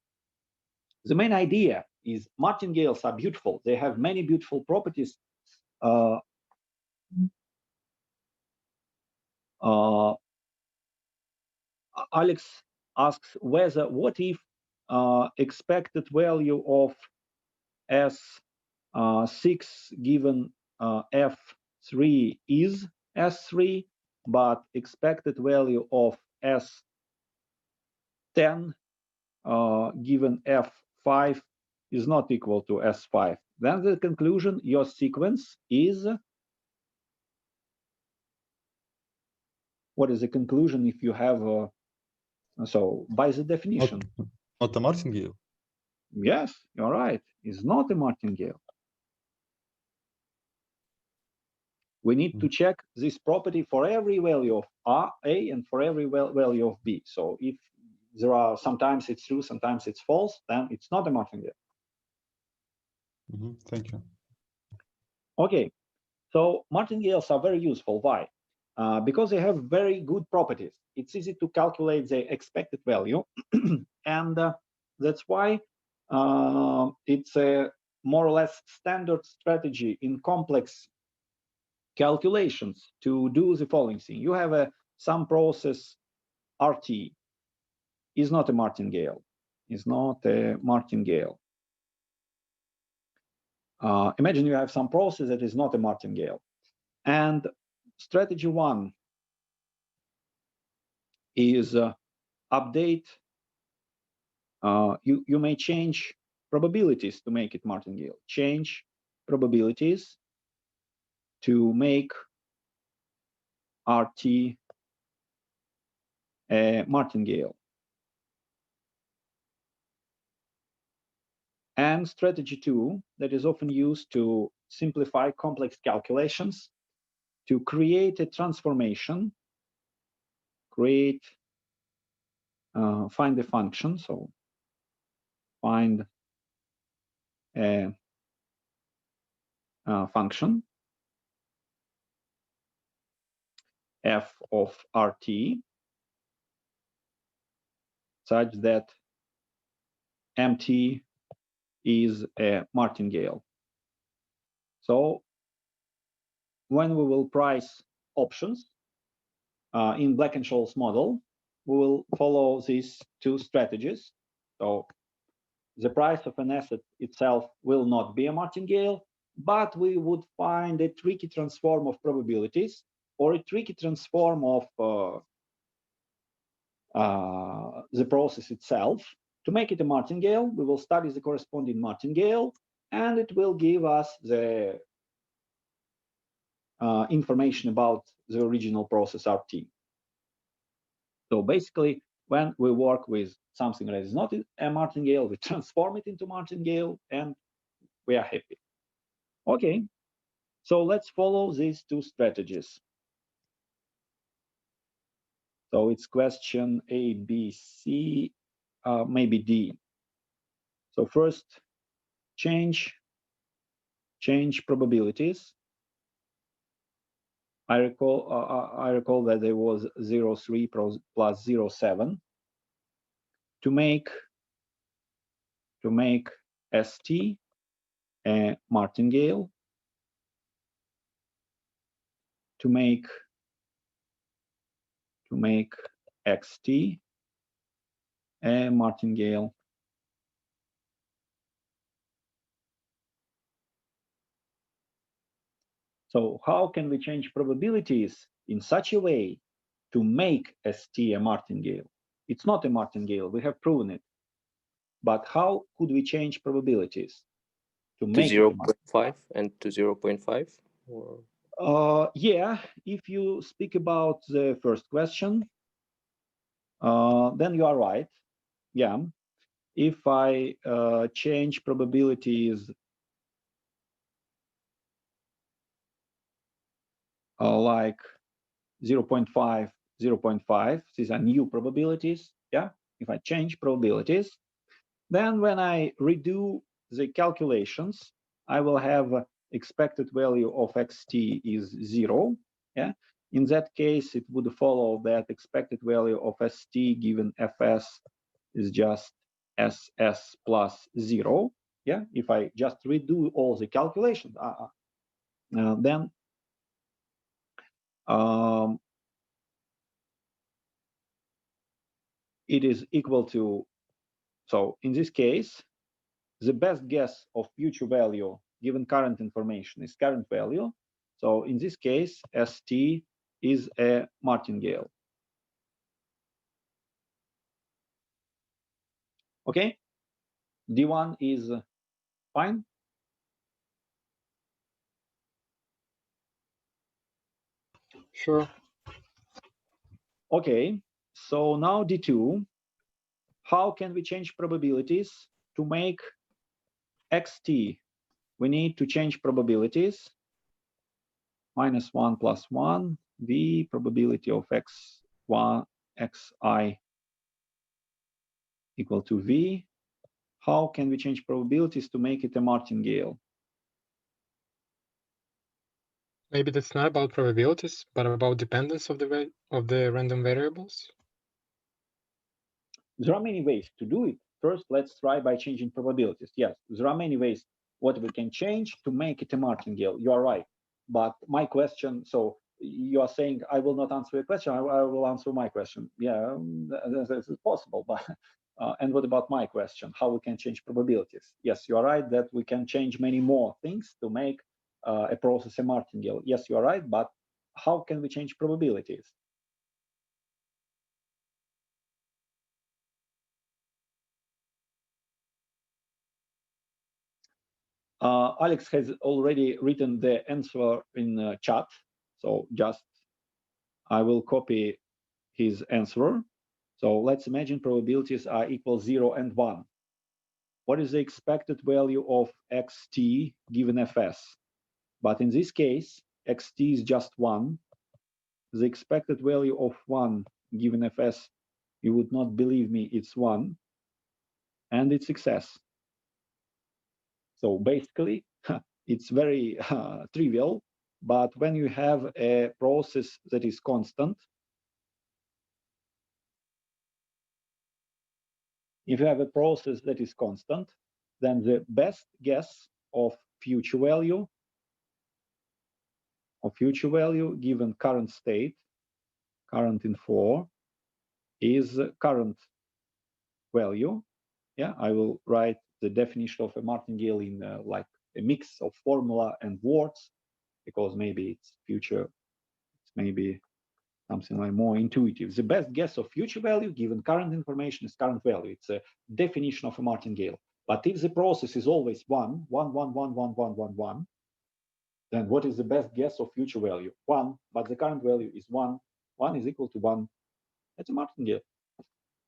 the main idea is martingales are beautiful. They have many beautiful properties. Alex asks what if expected value of S 6 given F3 is S3, but expected value of S10 given F5 is not equal to S5. Then the conclusion, your sequence is, what is the conclusion if you have, so by the definition? Not a martingale. Yes, you're right, it's not a martingale. We need to check this property for every value of A and for every value of B. So if there are, sometimes it's true, sometimes it's false, then it's not a martingale. Thank you. Okay, so martingales are very useful. Why? Because they have very good properties. It's easy to calculate the expected value, and that's why it's a more or less standard strategy in complex calculations to do the following thing. You have some process RT is not a martingale. Is not a martingale. Imagine you have some process that is not a martingale. And strategy 1 is update. You may change probabilities to make it martingale. Change probabilities to make RT a martingale. And strategy 2, that is often used to simplify complex calculations, to create a transformation, find a function, so find a function f of RT such that MT is a martingale. So when we will price options in Black-Scholes model, we will follow these two strategies. So the price of an asset itself will not be a martingale, but we would find a tricky transform of probabilities or a tricky transform of the process itself. To make it a martingale, we will study the corresponding martingale, and it will give us the information about the original process RT. So basically, when we work with something that is not a martingale, we transform it into martingale, and we are happy. Okay, so let's follow these two strategies. So it's question A, B, C, maybe D. So first, change probabilities. I recall that there was 0.3 plus 0.7 to make ST a martingale, to make XT a martingale. So how can we change probabilities in such a way to make ST a martingale? It's not a martingale, we have proven it. But how could we change probabilities to make to 0.5 and to 0.5? Or... yeah, if you speak about the first question, then you are right. Yeah, if I change probabilities like 0.5, 0.5, these are new probabilities. Yeah, if I change probabilities, then when I redo the calculations, I will have expected value of XT is 0. Yeah, in that case, it would follow that expected value of ST given FS is just SS plus 0. Yeah, if I just redo all the calculations, then it is equal to, so in this case, the best guess of future value given current information is current value. So in this case, ST is a martingale. Okay, D1 is fine. Sure. Okay, so now D2, how can we change probabilities to make XT? We need to change probabilities. -1 + 1, V, probability of X1, Xi equal to V. How can we change probabilities to make it a martingale? Maybe that's not about probabilities, but about dependence of the random variables. There are many ways to do it. First, let's try by changing probabilities. Yes, there are many ways what we can change to make it a martingale. You are right. But my question, so you are saying I will not answer your question, I will answer my question. Yeah, this is possible. But and what about my question? How we can change probabilities? Yes, you are right that we can change many more things to make a process a martingale. Yes, you are right. But how can we change probabilities? Alex has already written the answer in chat, so just I will copy his answer. So let's imagine probabilities are equal 0 and 1. What is the expected value of xt given fs? But in this case, xt is just 1. The expected value of 1 given fs, you would not believe me, it's 1. And it's success. So basically, it's very trivial, but when you have a process that is constant, if you have a process that is constant, then the best guess of future value given current state, current in 4, is current value. Yeah, I will write the definition of a martingale in like a mix of formula and words, because maybe it's future, it's maybe something like more intuitive. The best guess of future value given current information is current value. It's a definition of a martingale. But if the process is always 1, 1, 1, 1, 1, 1, 1, 1, then what is the best guess of future value? 1, but the current value is 1. 1 is equal to 1. That's a martingale.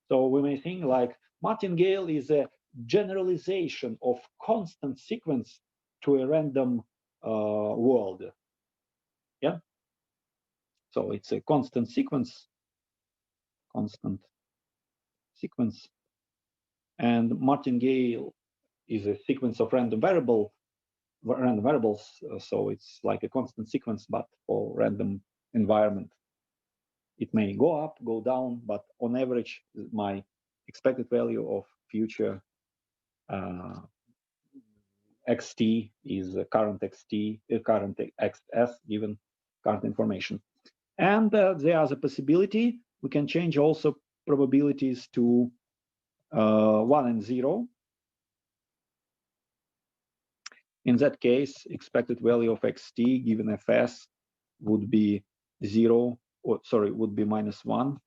So we may think like martingale is a generalization of constant sequence to a random world. Yeah. So it's a constant sequence, and martingale is a sequence of random variables. So it's like a constant sequence, but for random environment. It may go up, go down, but on average, my expected value of future xt is current xt, current xs given current information. And there is a possibility we can change also probabilities to 1 and 0. In that case, expected value of xt given fs would be 0, or sorry, would be -1,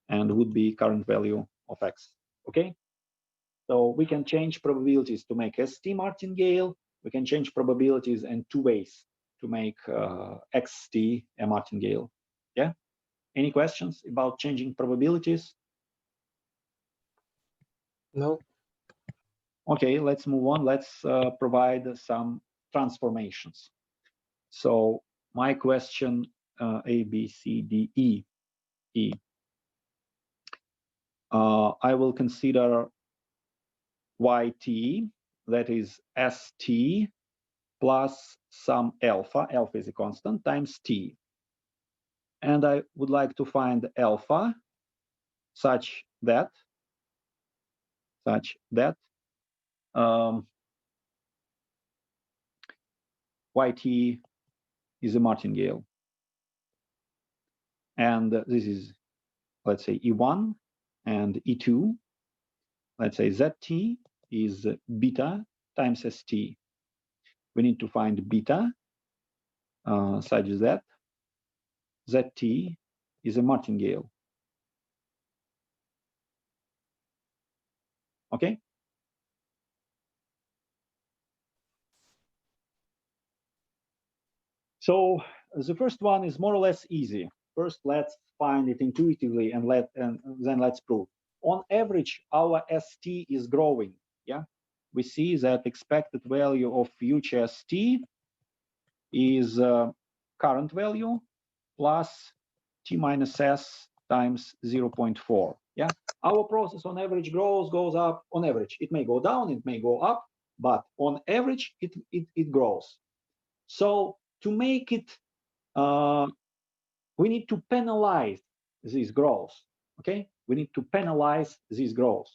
and would be current value of x. Okay, so we can change probabilities to make st martingale. We can change probabilities in 2 ways to make xt a martingale. Yeah, any questions about changing probabilities? No. Okay, let's move on. Let's provide some transformations. So my question, A, B, C, D, E. I will consider yt, that is st plus some alpha. Alpha is a constant times t. And I would like to find alpha such that yt is a martingale. And this is, let's say, E1 and E2. Let's say ZT is beta times ST. we need to find beta such that ZT is a martingale. Okay. So the first one is more or less easy. First, let's find it intuitively and then let's prove. On average, our ST is growing. Yeah, we see that expected value of future ST is current value plus T minus S times 0.4. Yeah, our process on average goes up. On average, it may go down, it may go up, but on average, it grows. So to make it, we need to penalize this growth. Okay, we need to penalize this growth.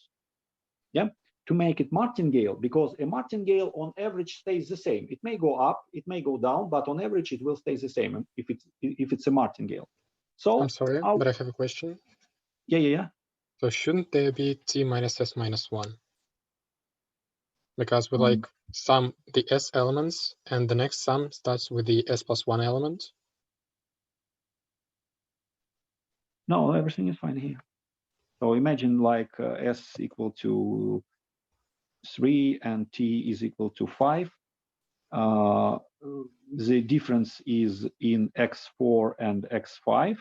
Yeah, to make it martingale, because a martingale on average stays the same. It may go up, it may go down, but on average it will stay the same if it's a martingale. So I'm sorry, but I have a question. Yeah. So shouldn't there be T minus S minus 1? Because we like sum the S elements and the next sum starts with the S plus 1 element. No, everything is fine here. So imagine like S equal to 3 and T is equal to 5. The difference is in x4 and x5,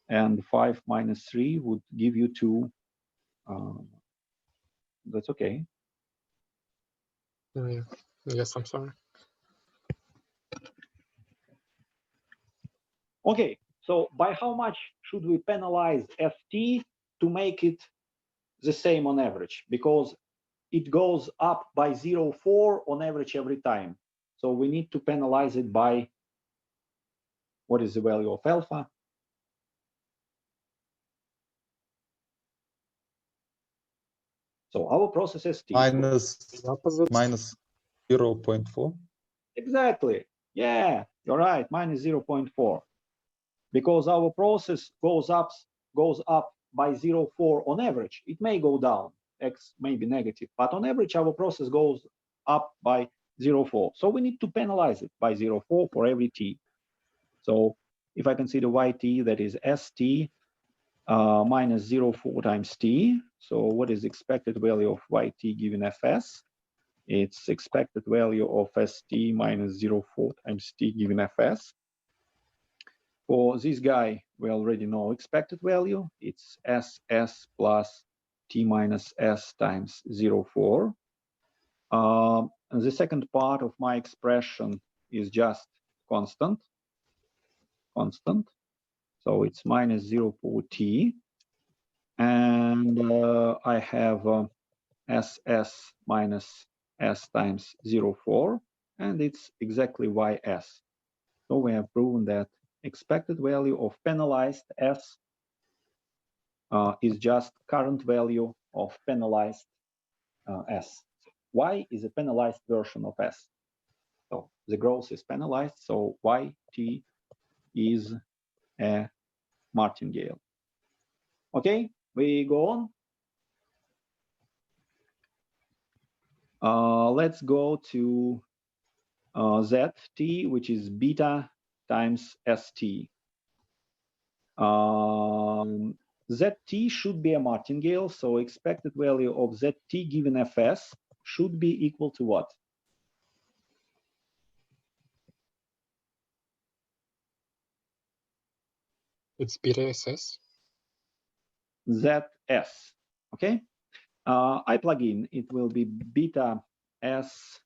and 5 minus 3 would give you 2. That's okay. Yeah. Yes, I'm sorry. Okay, so by how much should we penalize FT to make it the same on average? Because it goes up by 0.4 on average every time. So we need to penalize it by, what is the value of alpha? So our process is T. Minus The opposite. minus 0.4. Exactly. Yeah, you're right. Minus 0.4. Because our process goes up by 0.4 on average. It may go down, X may be negative, but on average, our process goes up by 0.4. So we need to penalize it by 0.4 for every T. So if I consider YT, that is ST minus 0.4 times T. So what is the expected value of YT given Fs? It's expected value of ST minus 0.4 times T given Fs. For this guy, we already know expected value. It's SS plus T minus S times 0.4. And the second part of my expression is just constant. So it's minus 0.4 T. And I have SS minus S times 0.4. And it's exactly YS. So we have proven that expected value of penalized S is just current value of penalized S. Y is a penalized version of S. So the growth is penalized, so YT is a martingale. Okay, we go on. Let's go to ZT, which is beta times ST. ZT should be a martingale, so expected value of ZT given Fs should be equal to what? It's beta SS. ZS, okay? I plug in, it will be beta S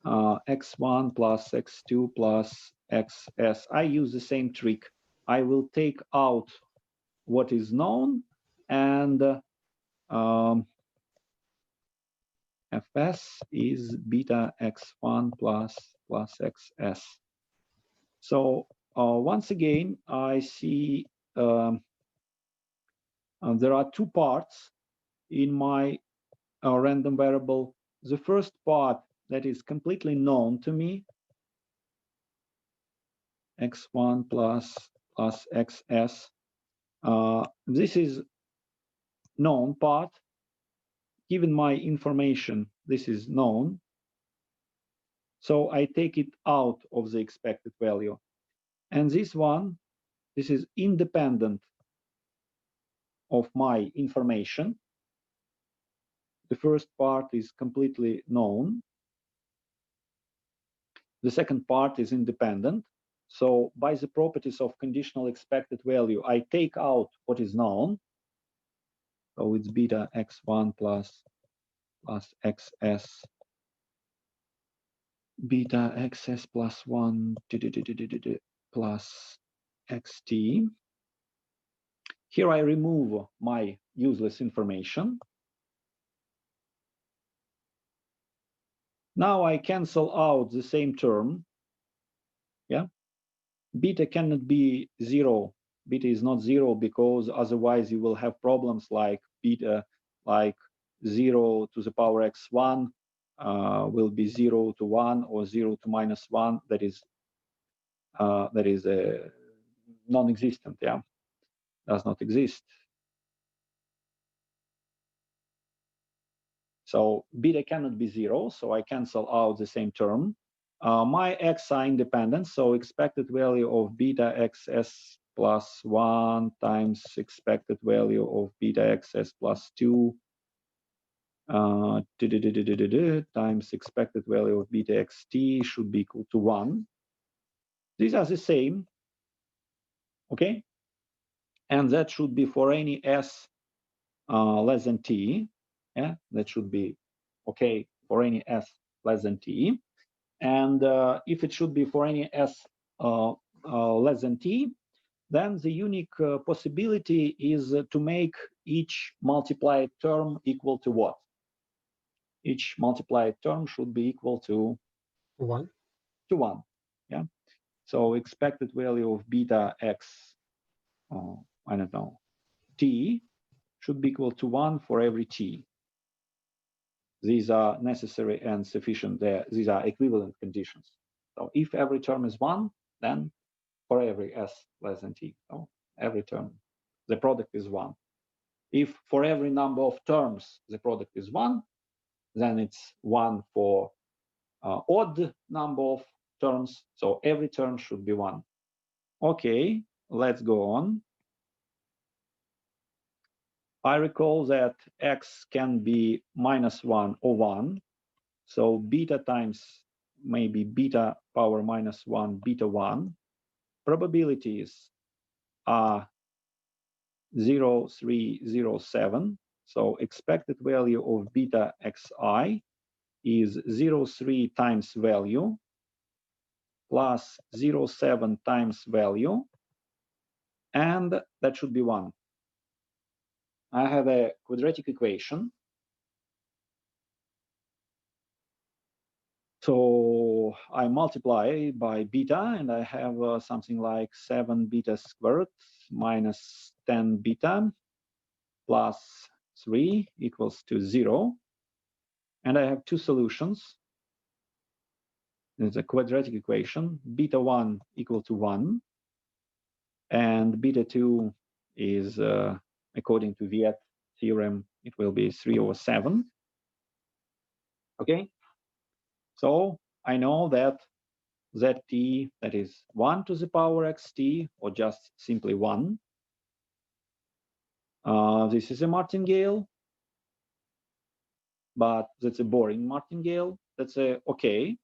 x1 plus x2 plus xs. I use the same trick. I will take out what is known and Fs is beta x1 plus xs. So once again, I see there are two parts in my random variable. The first part that is completely known to me, x1 plus xs. This is known part. Given my information, this is known. So I take it out of the expected value. And this one, this is independent of my information. The first part is completely known. The second part is independent. So by the properties of conditional expected value, I take out what is known. So it's beta x1 plus xs, beta xs plus 1 plus xt. Here I remove my useless information. Now I cancel out the same term. Yeah, beta cannot be 0. Beta is not 0 because otherwise you will have problems like beta, like 0 to the power x1 will be 0 to 1 or 0 to minus 1. That is non-existent. Yeah, does not exist. So beta cannot be 0, so I cancel out the same term. My x are independent, so expected value of beta xs plus 1 times expected value of beta xs plus 2 times expected value of beta xt should be equal to 1. These are the same, okay? And that should be for any s less than t. Yeah, that should be okay for any s less than t. And if it should be for any s less than t, then the unique possibility is to make each multiplied term equal to what? Each multiplied term should be equal to 1. To 1. Yeah. So expected value of beta x, I don't know, t should be equal to 1 for every t. These are necessary and sufficient. These are equivalent conditions. So if every term is 1, then for every s less than t, so every term, the product is 1. If for every number of terms the product is 1, then it's 1 for odd number of terms. So every term should be 1. Okay, let's go on. I recall that x can be minus 1 or 1. So beta times maybe beta power minus 1, beta 1. Probabilities are 0, 3, 0, 7. So expected value of beta xi is 0, 3 times value plus 0, 7 times value, and that should be 1. I have a quadratic equation. So I multiply by beta, and I have something like 7 beta squared minus 10 beta plus 3 equals to 0. And I have two solutions. It's a quadratic equation. Beta 1 equal to 1. And beta 2 is, according to Viet theorem, it will be 3 over 7. Okay? So I know that zt, that is 1 to the power xt, or just simply 1. This is a martingale, but that's a boring martingale. That's okay.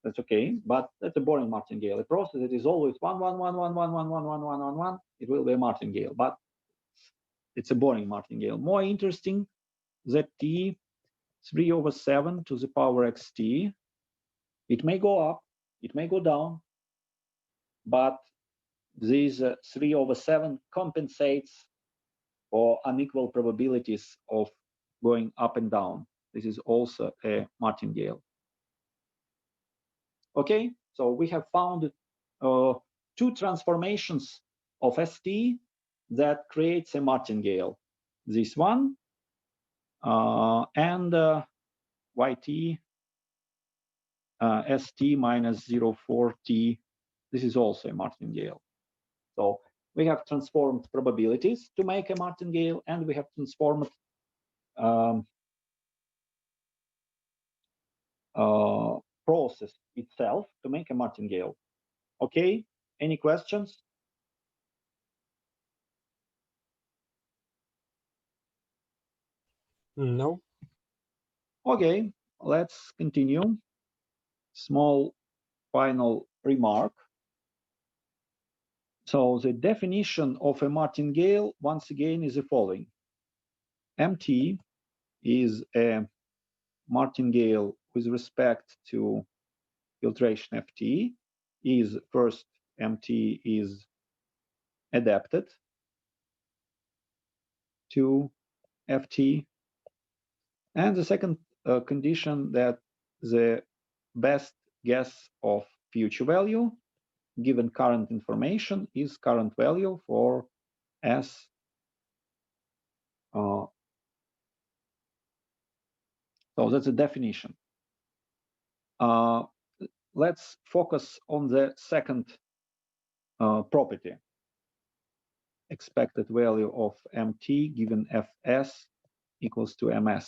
That's okay, but that's a boring martingale. A process that is always 1, 1, 1, 1, 1, 1, 1, 1, 1, 1, 1, it will be a martingale, but it's a boring martingale. More interesting, zt 3 over 7 to the power xt. It may go up, it may go down, but this 3 over 7 compensates for unequal probabilities of going up and down. This is also a martingale. Okay, so we have found two transformations of ST that creates a martingale. This one and YT ST minus 04T. This is also a martingale. So we have transformed probabilities to make a martingale, and we have transformed process itself to make a martingale. Okay, any questions? No. Okay, let's continue. Small final remark. So the definition of a martingale, once again, is the following. MT is a martingale with respect to filtration FT. Is first MT is adapted to FT. And the second condition that the best guess of future value given current information is current value for S. So that's a definition. Let's focus on the second property. Expected value of MT given Fs equals to Ms.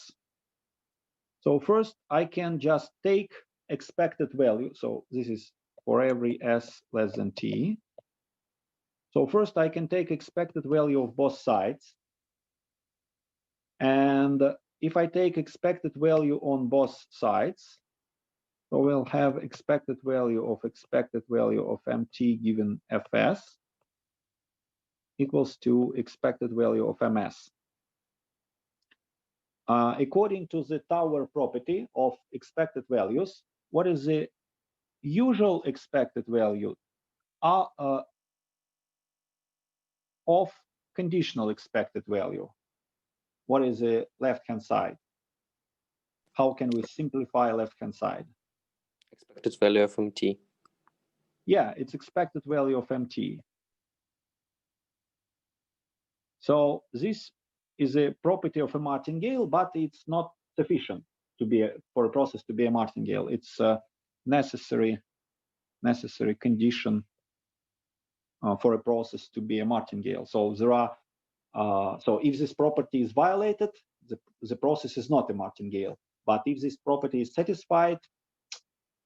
So first, I can just take expected value. So this is for every S less than T. So first, I can take expected value of both sides. And if I take expected value on both sides, so we'll have expected value of MT given Fs equals to expected value of Ms. According to the Tower property of expected values, what is the usual expected value of conditional expected value? What is the left-hand side? How can we simplify left-hand side? Expected value of MT. Yeah, it's expected value of MT. So this is a property of a martingale, but it's not sufficient to be for a process to be a martingale. It's a necessary condition for a process to be a martingale. So there are so if this property is violated, the process is not a martingale. But if this property is satisfied,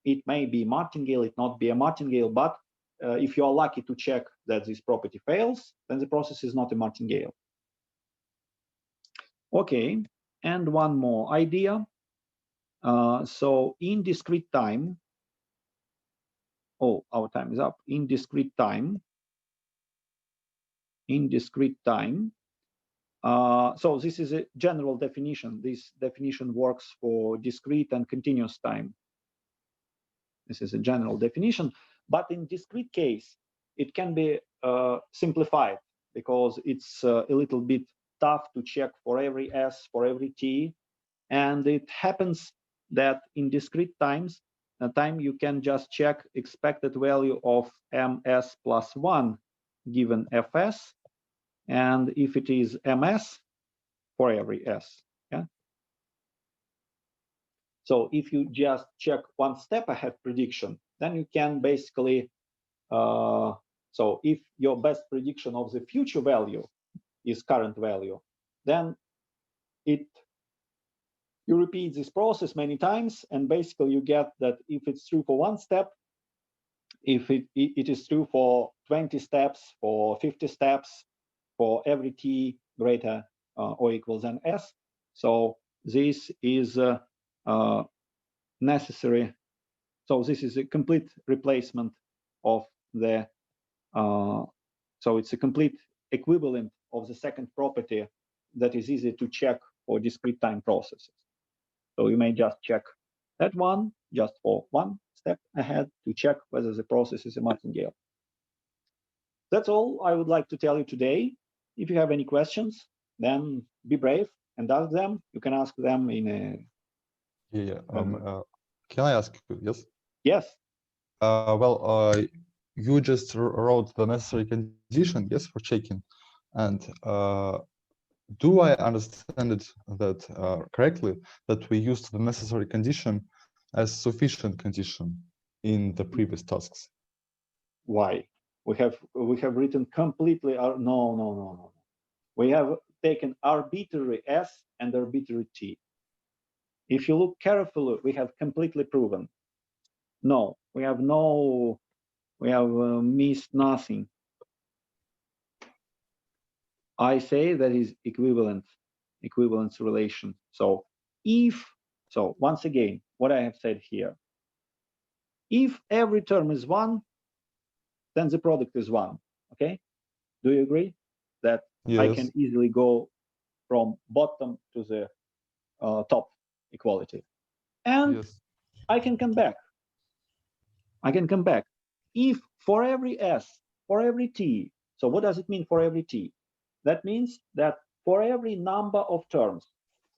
it may be martingale, it not be a martingale. But if you are lucky to check that this property fails, then the process is not a martingale. Okay, and one more idea. So in discrete time, oh, our time is up. In discrete time, so this is a general definition. This definition works for discrete and continuous time. This is a general definition, but in discrete case, it can be simplified because it's a little bit tough to check for every S, for every T. And it happens that in discrete time you can just check expected value of Ms plus 1 given Fs. And if it is Ms for every S. Yeah. So if you just check one step ahead prediction, then you can basically, so if your best prediction of the future value is current value, then you repeat this process many times, and basically you get that if it's true for one step, if it is true for 20 steps, for 50 steps, for every T greater or equals than S. So this is necessary. So this is a complete replacement of the, so it's a complete equivalent of the second property that is easy to check for discrete time processes. So you may just check that one just for one step ahead to check whether the process is a martingale. That's all I would like to tell you today. If you have any questions, then be brave and ask them. You can ask them in a... Can I ask you? Yes? Yes. You just wrote the necessary condition, yes, for checking. And do I understand it that correctly, that we used the necessary condition as sufficient condition in the previous tasks? Why? We have written completely, no. We have taken arbitrary S and arbitrary T. If you look carefully, we have completely proven No, we have missed nothing. I say that is equivalence relation. So once again, what I have said here, if every term is 1, then the product is 1, okay? Do you agree that I can Yes. easily go from bottom to the top equality? And Yes. I can come back. If for every s, for every t, so what does it mean for every t? That means that for every number of terms,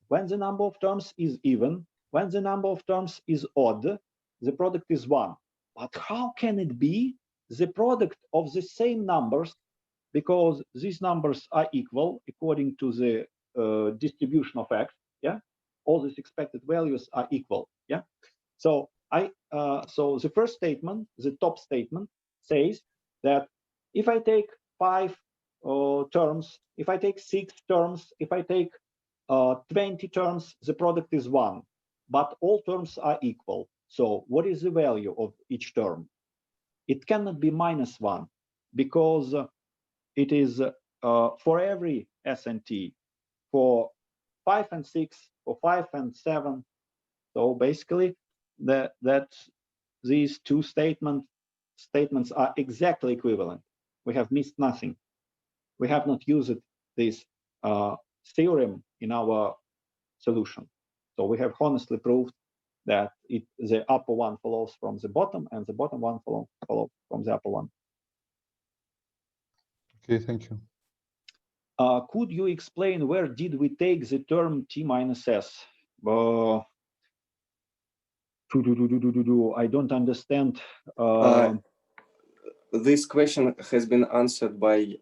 when the number of terms is even, when the number of terms is odd, the product is 1. But how can it be the product of the same numbers, because these numbers are equal according to the distribution of x, yeah? All these expected values are equal, yeah? So so the first statement, the top statement, says that if I take 5 terms, if I take 6 terms, if I take 20 terms, the product is 1, but all terms are equal. So what is the value of each term? It cannot be -1, because it is for every s and t, for 5 and 6, for 5 and 7. So basically, that these two statements are exactly equivalent. We have missed nothing. We have not used this theorem in our solution. So we have honestly proved that the upper one follows from the bottom, and the bottom one follows from the upper one. Okay, thank you. Could you explain where did we take the term t minus s? I don't understand. This question has been answered by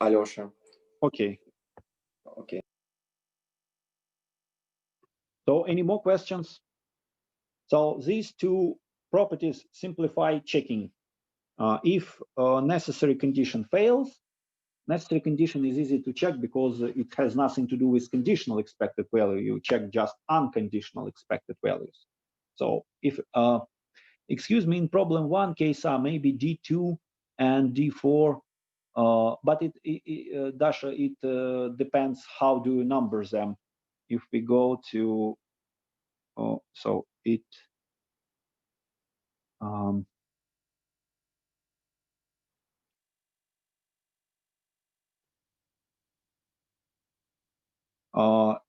Alyosha. Okay. Okay. So any more questions? So these two properties simplify checking. If a necessary condition fails, necessary condition is easy to check because it has nothing to do with conditional expected value. You check just unconditional expected values. So if, excuse me, in problem 1, case R, maybe D2 and D4, but Dasha, it depends how do you number them. If we go to, so it,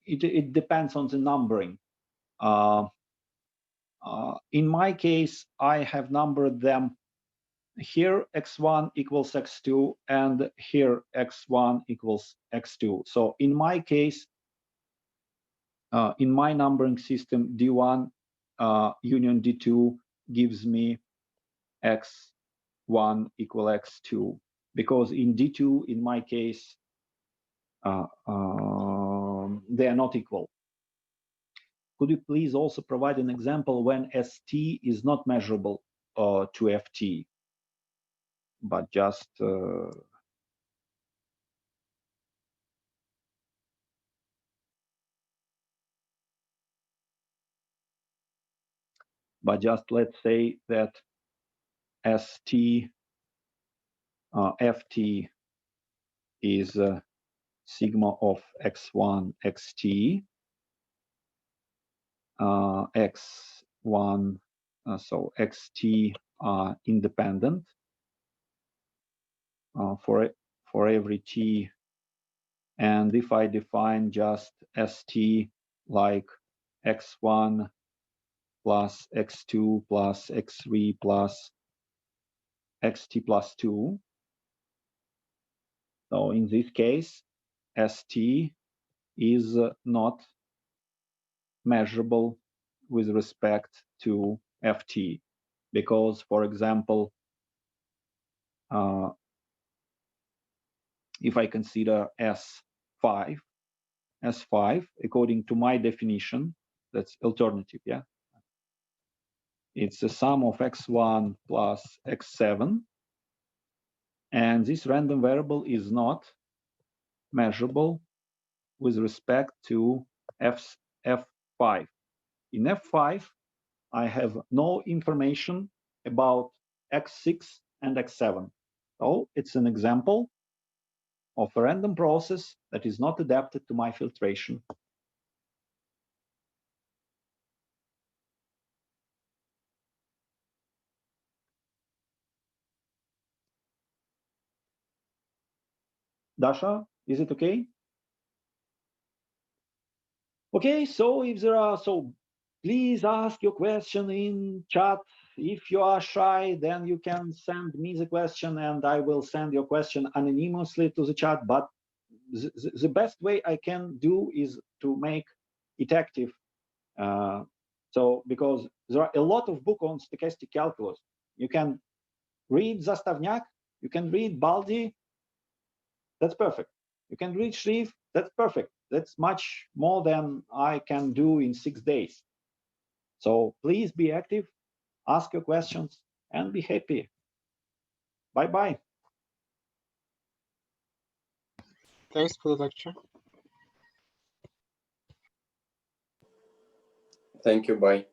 it depends on the numbering. In my case, I have numbered them here x1 equals x2 and here x1 equals x2. So in my case, in my numbering system, D1 union D2 gives me x1 equal x2, because in D2, in my case, they are not equal. Could you please also provide an example when ST is not measurable to FT, but just let's say that ST FT is sigma of x1 xt, x1, so xt are independent for every t, and if I define just st like x1 plus x2 plus x3 plus xt plus 2, so in this case st is not measurable with respect to ft, because, for example, if I consider S5, according to my definition, that's alternative, yeah? It's the sum of x1 plus x7, and this random variable is not measurable with respect to F5. In F5, I have no information about X6 and X7. So it's an example of a random process that is not adapted to my filtration. Dasha, is it okay? Okay, so if there are, so please ask your question in chat. If you are shy, then you can send me the question and I will send your question anonymously to the chat. But the best way I can do is to make it active. So because there are a lot of books on stochastic calculus. You can read Zastavnyak, you can read Baldi, that's perfect. You can read Shreve, that's perfect. That's much more than I can do in 6 days. So please be active, ask your questions, and be happy. Bye-bye. Thanks for the lecture. Thank you. Bye.